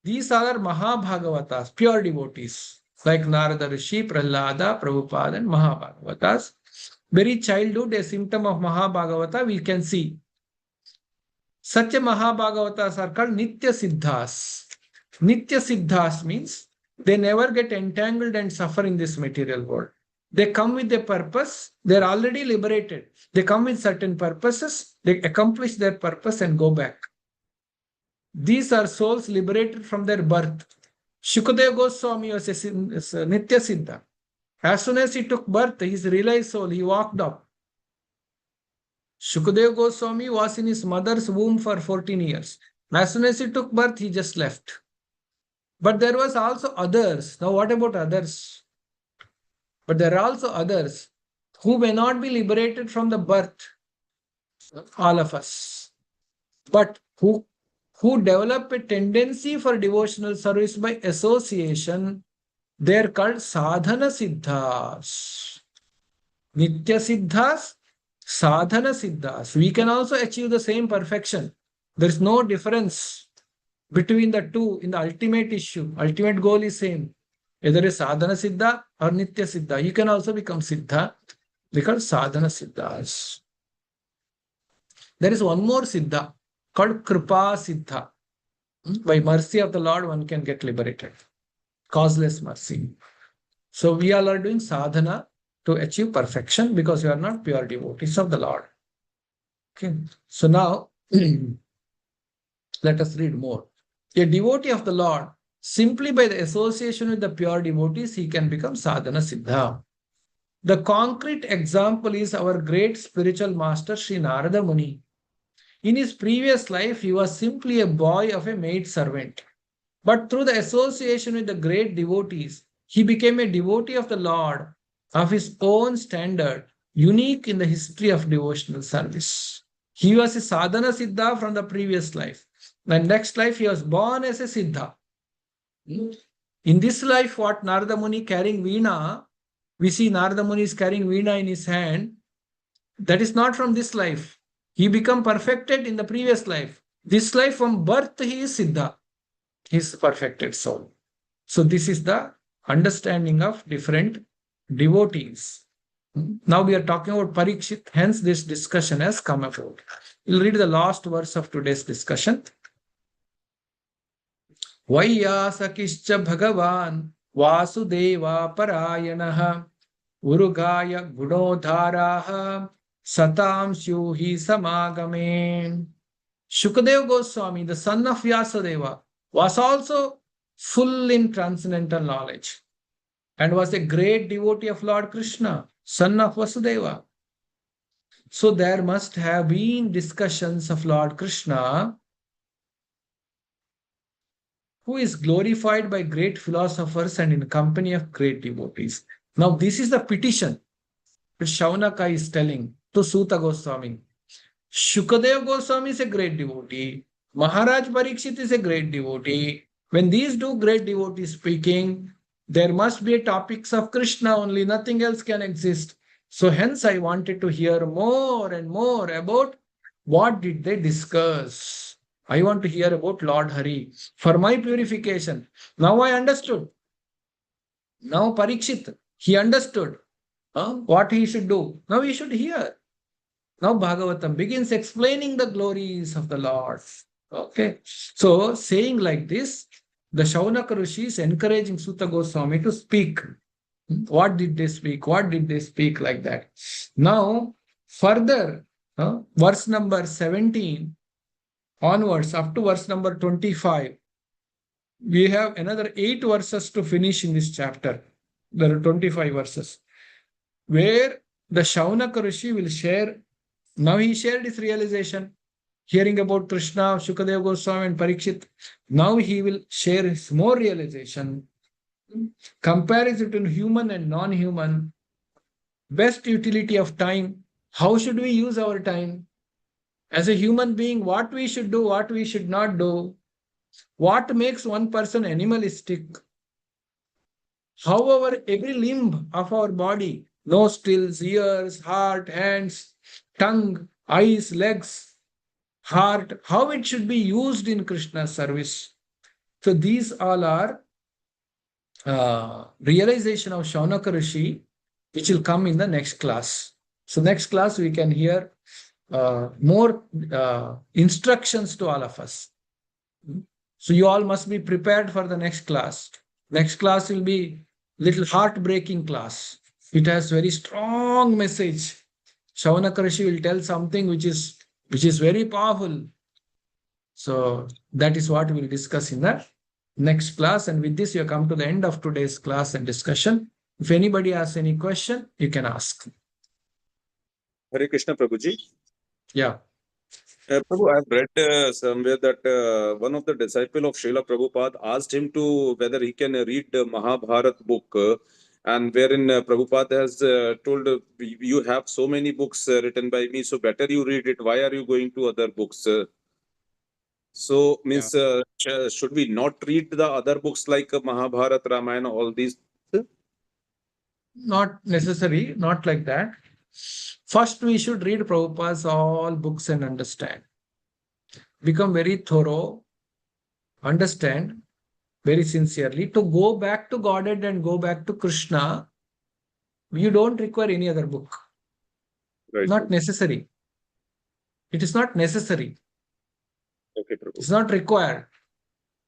These are Mahabhagavatas, pure devotees, like Narada Rishi, Prahlada, Prabhupada, and Mahabhagavatas. Very childhood, a symptom of Mahabhagavata we can see. Such a Mahabhagavatas are called Nitya Siddhas. Nitya Siddhas means they never get entangled and suffer in this material world. They come with a purpose, they're already liberated. They come with certain purposes, they accomplish their purpose and go back. These are souls liberated from their birth. Shukadeva Goswami was a Nitya Siddha. As soon as he took birth, his realized soul, he walked up. Shukadeva Goswami was in his mother's womb for 14 years. As soon as he took birth, he just left. But there was also others. Now what about others? But there are also others who may not be liberated from the birth, all of us, but who develop a tendency for devotional service by association. They are called sadhana siddhas. Nitya siddhas, sadhana siddhas. We can also achieve the same perfection. There is no difference between the two in the ultimate issue. Ultimate goal is same. Either a sadhana siddha or nitya siddha. You can also become siddha. They call sadhana siddhas. There is one more siddha called kripa siddha. By mercy of the Lord, one can get liberated. Causeless mercy. So we all are doing sadhana to achieve perfection, because we are not pure devotees of the Lord. Okay. So now let us read more. A devotee of the Lord, simply by the association with the pure devotees, he can become sadhana siddha. The concrete example is our great spiritual master Sri Narada Muni. In his previous life, he was simply a boy of a maid servant. But through the association with the great devotees, he became a devotee of the Lord of his own standard, unique in the history of devotional service. He was a sadhana siddha from the previous life. The next life, he was born as a siddha. In this life, what Narada Muni carrying Veena, we see Narada Muni is carrying Veena in his hand. That is not from this life. He become perfected in the previous life. This life, from birth, he is siddha. He is perfected soul. So this is the understanding of different devotees. Now we are talking about Parikshit, hence this discussion has come about. We'll read the last verse of today's discussion. Vaiyasakischa Bhagavan Vasudeva Parayanaha Urugaya Gunodharaha Satam Syuhi Samagame. Shukadeva Goswami, the son of Vyasadeva, was also full in transcendental knowledge and was a great devotee of Lord Krishna, son of Vasudeva. So there must have been discussions of Lord Krishna, who is glorified by great philosophers and in company of great devotees. Now this is the petition that Shaunaka is telling to Suta Goswami. Shukadeva Goswami is a great devotee. Maharaj Parikshit is a great devotee. When these two great devotees speaking, there must be a topics of Krishna only, nothing else can exist. So hence I wanted to hear more and more about what did they discuss. I want to hear about Lord Hari for my purification. Now I understood. Now Parikshit, he understood what he should do. Now he should hear. Now Bhagavatam begins explaining the glories of the Lord. Okay. So saying like this, the Shaunaka Rishi is encouraging Suta Goswami to speak. What did they speak? What did they speak like that? Now, further, verse number 17 onwards, up to verse number 25, we have another 8 verses to finish in this chapter. There are 25 verses, where the Shaunaka Rishi will share. Now he shared his realization, hearing about Krishna, Shukadeva Goswami and Parikshit. Now he will share his more realization, comparison between human and non-human, best utility of time, how should we use our time, as a human being, what we should do, what we should not do, what makes one person animalistic, how every limb of our body, nostrils, ears, heart, hands, tongue, eyes, legs, heart, how it should be used in Krishna's service. So these all are realization of Shaunaka Rishi, which will come in the next class. So next class we can hear more instructions to all of us. So you all must be prepared for the next class. Next class will be little heartbreaking class. It has very strong message. Shaunaka Rishi will tell something which is very powerful. So that is what we will discuss in the next class. And with this, you have come to the end of today's class and discussion. If anybody has any question, you can ask. Hare Krishna, Prabhuji. Yeah. Prabhu, I have read somewhere that one of the disciples of Srila Prabhupada asked him to whether he can read the Mahabharata book, and wherein Prabhupada has told, you have so many books written by me, so better you read it. Why are you going to other books? So means should we not read the other books like Mahabharata, Ramayana, all these? Not necessary, not like that. First, we should read Prabhupada's all books and understand. Become very thorough, understand very sincerely. To go back to Godhead and go back to Krishna, you don't require any other book. Right. Not necessary. It is not necessary. Okay, Prabhu. It's not required.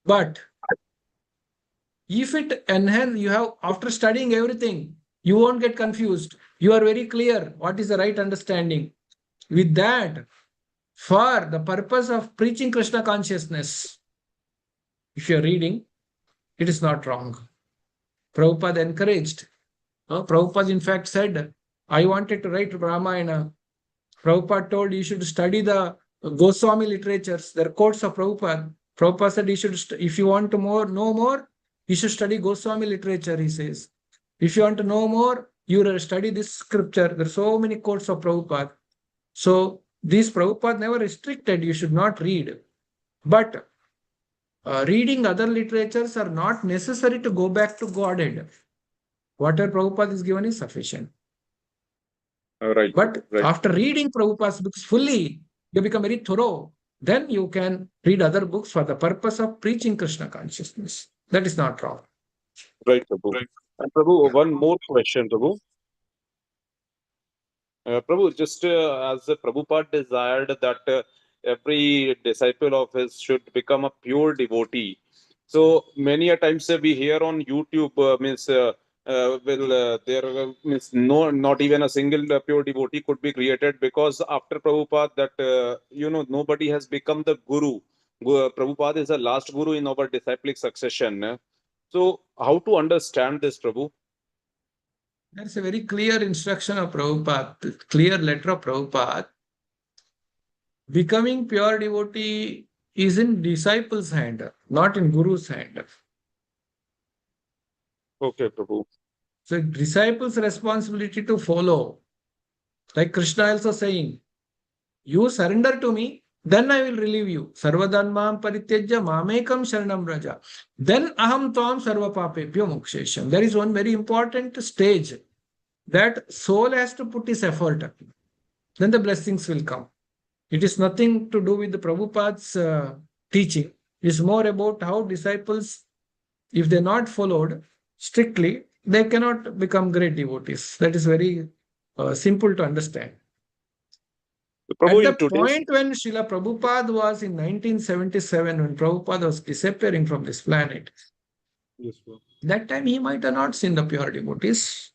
But if it enhances, you have, after studying everything, you won't get confused. You are very clear what is the right understanding. With that, for the purpose of preaching Krishna consciousness, if you are reading, it is not wrong. Prabhupada encouraged. Prabhupada in fact said, I wanted to write Ramayana. Prabhupada told you should study the Goswami literatures, they're quotes of Prabhupada. Prabhupada said you should, if you want to know more, you should study Goswami literature, he says. If you want to know more, you study this scripture. There are so many quotes of Prabhupada. So these Prabhupada never restricted, you should not read. But reading other literatures are not necessary to go back to Godhead. Whatever Prabhupada is given is sufficient. Right. But Right. after reading Prabhupada's books fully, you become very thorough. Then you can read other books for the purpose of preaching Krishna consciousness. That is not wrong. Right, Prabhu. And Prabhu, one more question, Prabhu. Prabhu, just as Prabhupada desired that every disciple of his should become a pure devotee. So many a times we hear on YouTube means not even a single pure devotee could be created, because after Prabhupada that nobody has become the guru. Prabhupada is the last guru in our disciplic succession. So how to understand this, Prabhu? There's a very clear instruction of Prabhupada, clear letter of Prabhupada. Becoming pure devotee is in disciples' hand, not in Guru's hand. Okay, Prabhu. So disciples' responsibility to follow. Like Krishna also saying, you surrender to me, then I will relieve you. Sarvadanmam parityajya mamekam sharanam raja. Then aham tvam sarva papebhyo mokshesham. There is one very important stage that soul has to put his effort. Then the blessings will come. It is nothing to do with the Prabhupada's teaching. It's more about how disciples, if they're not followed strictly, they cannot become great devotees. That is very simple to understand. Prabhu, At the point when Srila Prabhupada was in 1977, when Prabhupada was disappearing from this planet, yes, that time he might have not seen the pure devotees.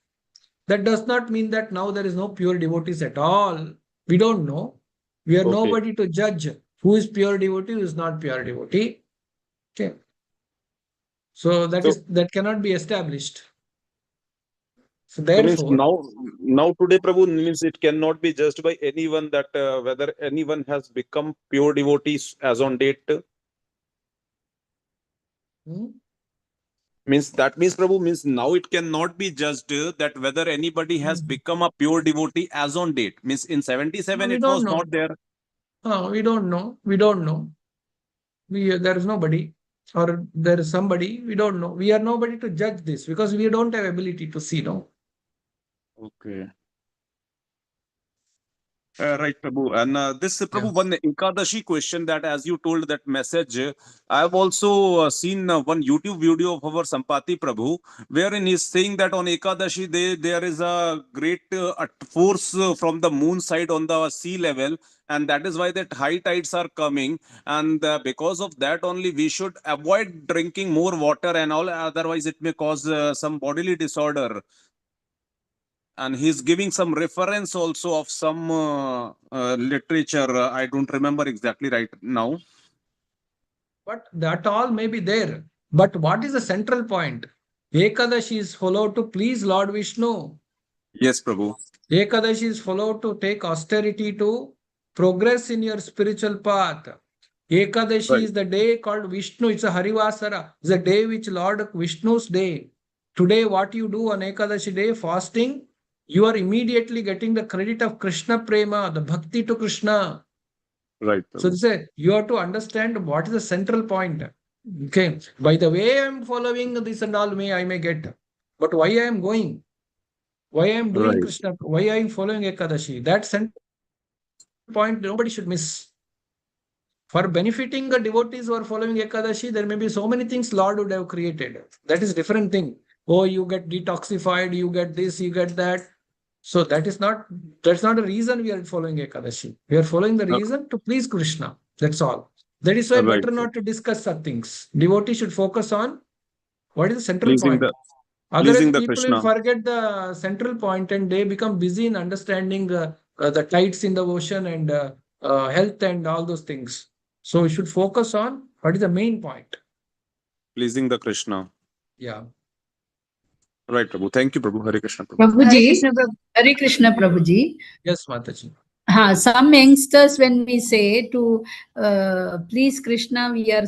That does not mean that now there is no pure devotees at all. We don't know. We are nobody to judge who is pure devotee, who is not pure devotee. Okay. So that cannot be established. So therefore, now today, Prabhu, means it cannot be judged by anyone that whether anyone has become pure devotees as on date. Means Prabhu, means now it cannot be judged that whether anybody has become a pure devotee as on date. Means in 77 it was not there. We don't know. We don't know. There is nobody, or there is somebody. We don't know. We are nobody to judge this because we don't have ability to see. No. Okay. Right, Prabhu. And this, Prabhu, one Ekadashi question that, as you told that message, I have also seen one YouTube video of our Sampati Prabhu, wherein he's saying that on Ekadashi there is a great force from the moon side on the sea level, and that is why that high tides are coming. And because of that only, we should avoid drinking more water and all, otherwise it may cause some bodily disorder. And he's giving some reference also of some literature. I don't remember exactly right now. But that all may be there. But what is the central point? Ekadashi is followed to please Lord Vishnu. Yes, Prabhu. Ekadashi is followed to take austerity to progress in your spiritual path. Ekadashi is the day called Vishnu. It's a Harivasara. It's a day which Lord Vishnu's day. Today, what you do on Ekadashi day, fasting, you are immediately getting the credit of Krishna Prema, the bhakti to Krishna. Right. So you have to understand what is the central point. Okay. By the way I am following this and all, I may get. But why I am going? Why I am doing Krishna? Why I am following Ekadashi? That central point nobody should miss. For benefiting the devotees who are following Ekadashi, there may be so many things Lord would have created. That is different thing. Oh, you get detoxified, you get this, you get that. So that's not a reason we are following Ekadashi. We are following the reason to please Krishna. That's all. That is why better not to discuss such things. Devotee should focus on what is the central point. Otherwise, people will forget the central point and they become busy in understanding the tides in the ocean and health and all those things. So we should focus on what is the main point. Pleasing the Krishna. Yeah. Right, Prabhu. Thank you, Prabhu. Hare Krishna, Prabhu. Prabhuji, Hare Krishna, Prabhuji. Yes, Mataji. Some youngsters, when we say to please Krishna, we are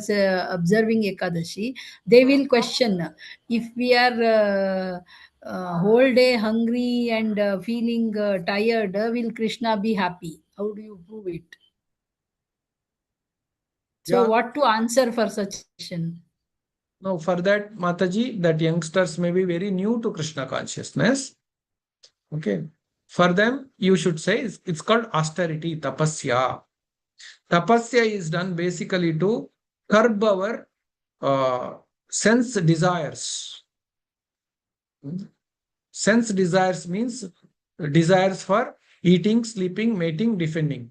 observing Ekadashi, they will question if we are whole day hungry and feeling tired, will Krishna be happy? How do you prove it? So, Yeah. what to answer for such question? Now, for that, Mataji, that youngsters may be very new to Krishna consciousness. Okay. For them, you should say it's called austerity, tapasya. Tapasya is done basically to curb our sense desires. Sense desires means desires for eating, sleeping, mating, defending.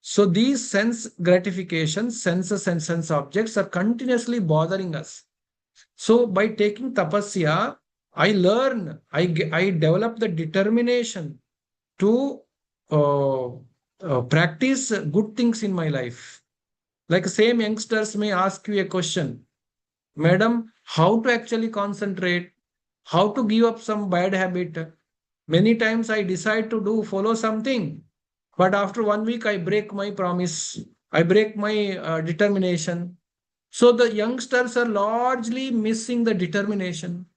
So these sense gratifications, senses and sense objects are continuously bothering us. So by taking tapasya, I learn, I develop the determination to practice good things in my life. Like same youngsters may ask you a question, Madam, how to actually concentrate, how to give up some bad habit. Many times I decide to follow something, but after 1 week I break my promise, I break my determination. So the youngsters are largely missing the determination.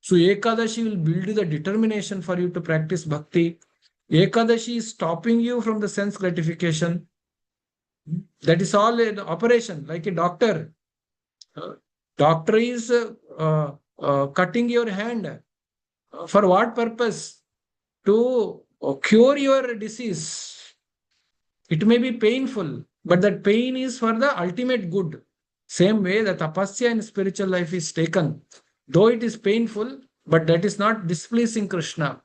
So Ekadashi will build the determination for you to practice bhakti. Ekadashi is stopping you from the sense gratification. That is all an operation, like a doctor. Doctor is cutting your hand. For what purpose? To cure your disease. It may be painful, but that pain is for the ultimate good. Same way the tapasya in spiritual life is taken. Though it is painful, but that is not displeasing Krishna.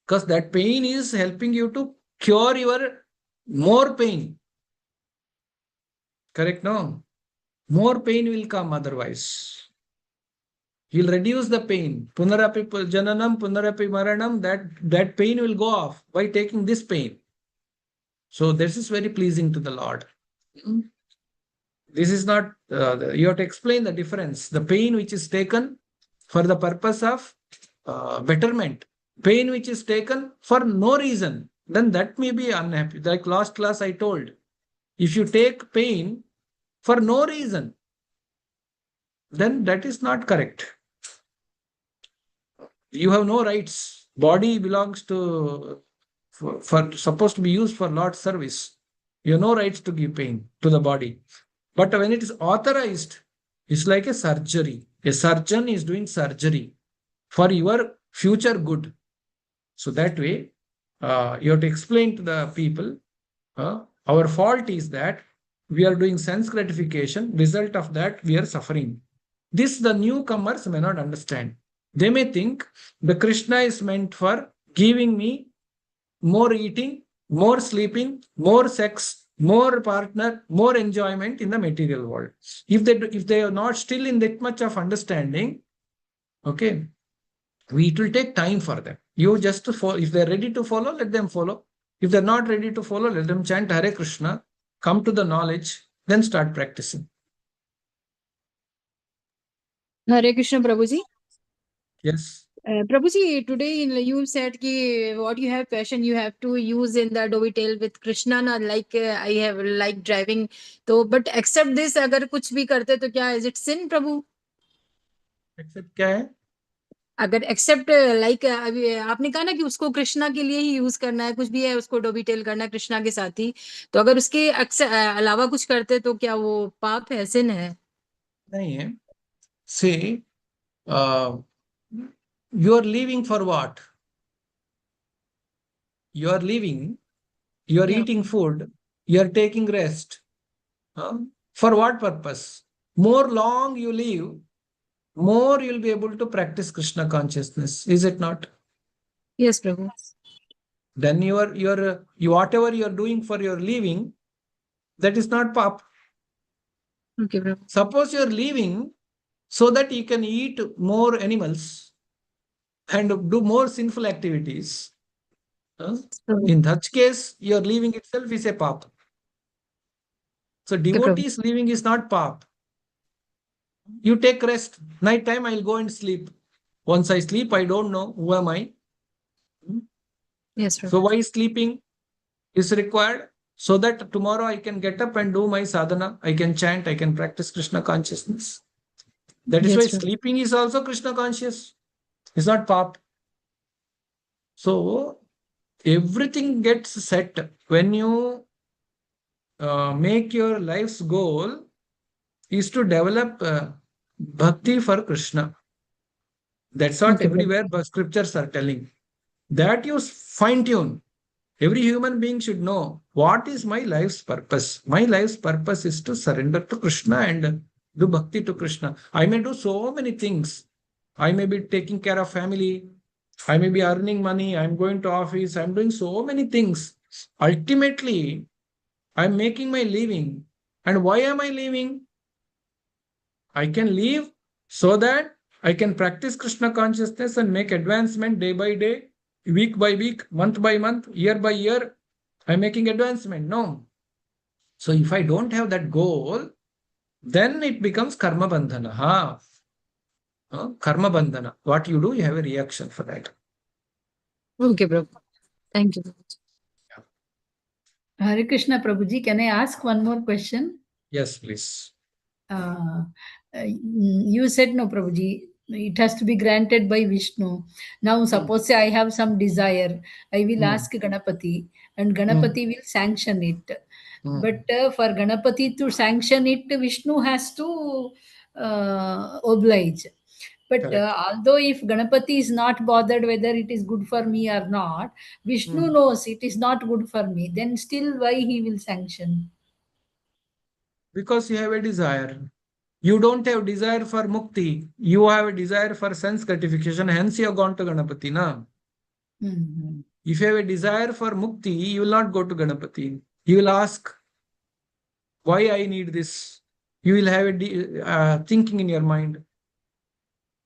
Because that pain is helping you to cure your more pain. Correct? No? More pain will come otherwise. He'll reduce the pain. Punarapi jananam, punarapi maranam, that pain will go off by taking this pain. So this is very pleasing to the Lord. This is not, you have to explain the difference. The pain which is taken for the purpose of betterment, pain which is taken for no reason, then that may be unhappy. Like last class I told, if you take pain for no reason, then that is not correct. You have no rights. Body belongs to, for supposed to be used for Lord's service. You have no rights to give pain to the body. But when it is authorized, it's like a surgery. A surgeon is doing surgery for your future good. So that way, you have to explain to the people, our fault is that we are doing sense gratification. Result of that, we are suffering. This the newcomers may not understand. They may think the Krishna is meant for giving me more eating, more sleeping, more sex, more partner, more enjoyment in the material world. If they are not still in that much of understanding, okay, it will take time for them. You just to follow. If they're ready to follow, let them follow. If they're not ready to follow, let them chant Hare Krishna, come to the knowledge, then start practicing. Hare Krishna, Prabhuji. Yes. Prabhuji, today you said ki what you have passion you have to use in the dovetail with Krishna, na, like I have like driving. तो but except this, अगर कुछ भी करते तो क्या is it sin, Prabhu? Except क्या है? अगर एक्सेप्ट लाइक अभी आपने कहा ना कि उसको कृष्णा के लिए ही यूज करना है, कुछ भी है उसको डोबिटेल करना है कृष्णा के साथ ही, तो अगर उसके अलावा कुछ करते तो क्या वो पाप है, सिन है? नहीं है. See, you are leaving for what? You are leaving, you are Yeah. eating food, you are taking rest. For what purpose? More long you live, more you'll be able to practice Krishna consciousness. Is it not? Yes, Prabhu. Then you whatever you are doing for your living, that is not pap. Okay, Prabhu. Suppose you are living so that you can eat more animals and do more sinful activities. In that case, your living itself is a pap. So devotees living is not pap. You take rest. Night time, I'll go and sleep. Once I sleep, I don't know who am I. Yes, Prabhu. So why sleeping? is required so that tomorrow I can get up and do my sadhana. I can chant, I can practice Krishna consciousness. That is why Yes, Prabhu. sleeping is also Krishna conscious. It's not pop. So everything gets set when you make your life's goal is to develop bhakti for Krishna. That's what Okay, Prabhu. everywhere scriptures are telling. That you fine tune. Every human being should know what is my life's purpose. My life's purpose is to surrender to Krishna and do bhakti to Krishna. I may do so many things. I may be taking care of family. I may be earning money. I'm going to office. I'm doing so many things. Ultimately, I'm making my living. And why am I living? I can live so that I can practice Krishna consciousness and make advancement day by day, week by week, month by month, year by year. I'm making advancement. No. So if I don't have that goal, then it becomes karma bandhana. Karma bandhana. What you do, you have a reaction for that. Okay, Prabhu. Thank you. Hare Krishna Prabhuji, can I ask one more question? Yes, please. You said no, Prabhuji. It has to be granted by Vishnu. Now, suppose say I have some desire, I will ask Ganapati, and Ganapati will sanction it. But for Ganapati to sanction it, Vishnu has to oblige. But Correct. although if Ganapati is not bothered whether it is good for me or not, Vishnu knows it is not good for me. Then still, why he will sanction? Because you have a desire. You don't have desire for mukti. You have a desire for sense gratification. Hence, you have gone to Ganapati. Na? Mhm. If you have a desire for mukti, you will not go to Ganapati. You will ask, why I need this? You will have a thinking in your mind.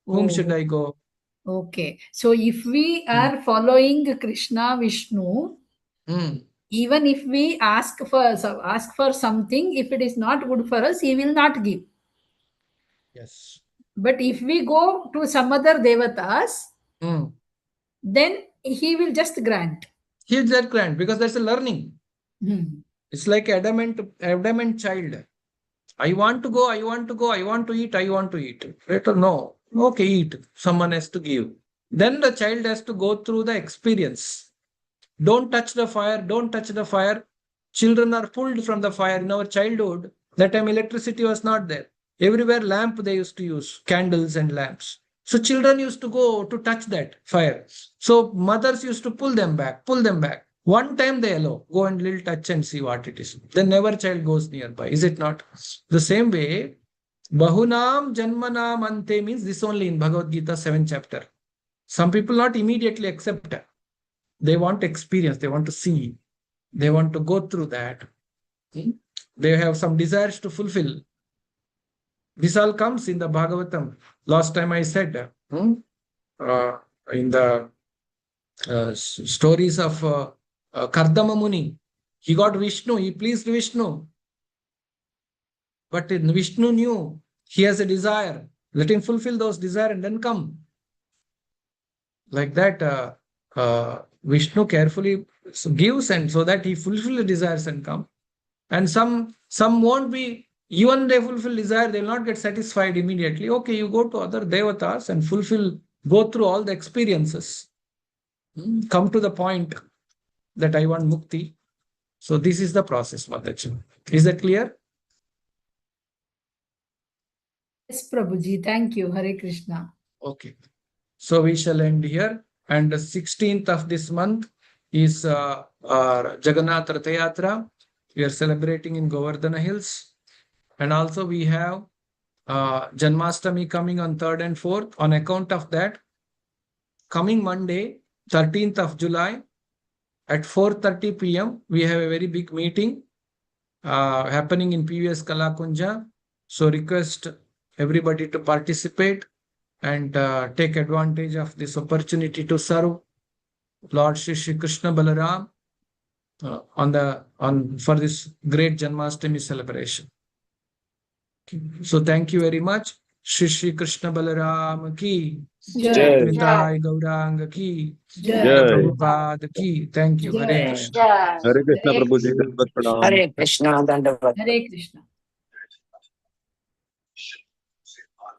Whom should I go? Okay. So if we are following Krishna, Vishnu, even if we ask for something, if it is not good for us, he will not give. Yes. But if we go to some other devatas, Mm. then he will just grant. He is that grant because that's a learning. Hmm. It's like adamant child. I want to go, I want to go, I want to eat, I want to eat. Later, no. Okay, eat. Someone has to give. Then the child has to go through the experience. Don't touch the fire, don't touch the fire. Children are pulled from the fire. In our childhood, that time electricity was not there. Everywhere lamp they used to use, candles and lamps. So children used to go to touch that fire. So mothers used to pull them back, pull them back. One time they allow, go and little touch and see what it is. Then never child goes nearby. Is it not? The same way, Bahunam Janmanam Ante means this only in Bhagavad Gita 7th chapter. Some people not immediately accept it. They want experience, they want to see, they want to go through that. They have some desires to fulfill. This all comes in the Bhagavatam. Last time I said in the stories of Kardama Muni, he got Vishnu, he pleased Vishnu. But Vishnu knew he has a desire. Let him fulfill those desires and then come. Like that, Vishnu carefully gives and so that he fulfill the desires and come. And some won't be, even they fulfill desire, they will not get satisfied immediately. Okay, you go to other devatas and fulfill, go through all the experiences. Come to the point that I want mukti. So this is the process, Mataji. Is that clear? Yes, Prabhuji. Thank you. Hare Krishna. Okay. So we shall end here. And the 16th of this month is our Jagannath Ratha Yatra. We are celebrating in Govardhana Hills. And also we have Janmashtami coming on 3rd and 4th. On account of that, coming Monday, 13th of July, at 4:30 p.m., we have a very big meeting happening in PVS Kalakunja. So request everybody to participate and take advantage of this opportunity to serve Lord Shri Krishna Balaram for this great Janmashtami celebration. So thank you very much. Shri Krishna Balaram ki Jai. Nitai Gauranga ki, Jai. Prabhupada ki. Thank you. Hare Krishna. Hare Krishna, Prabhuji. Dandavat pranam. Hare Krishna, Dandavat. Hare Krishna.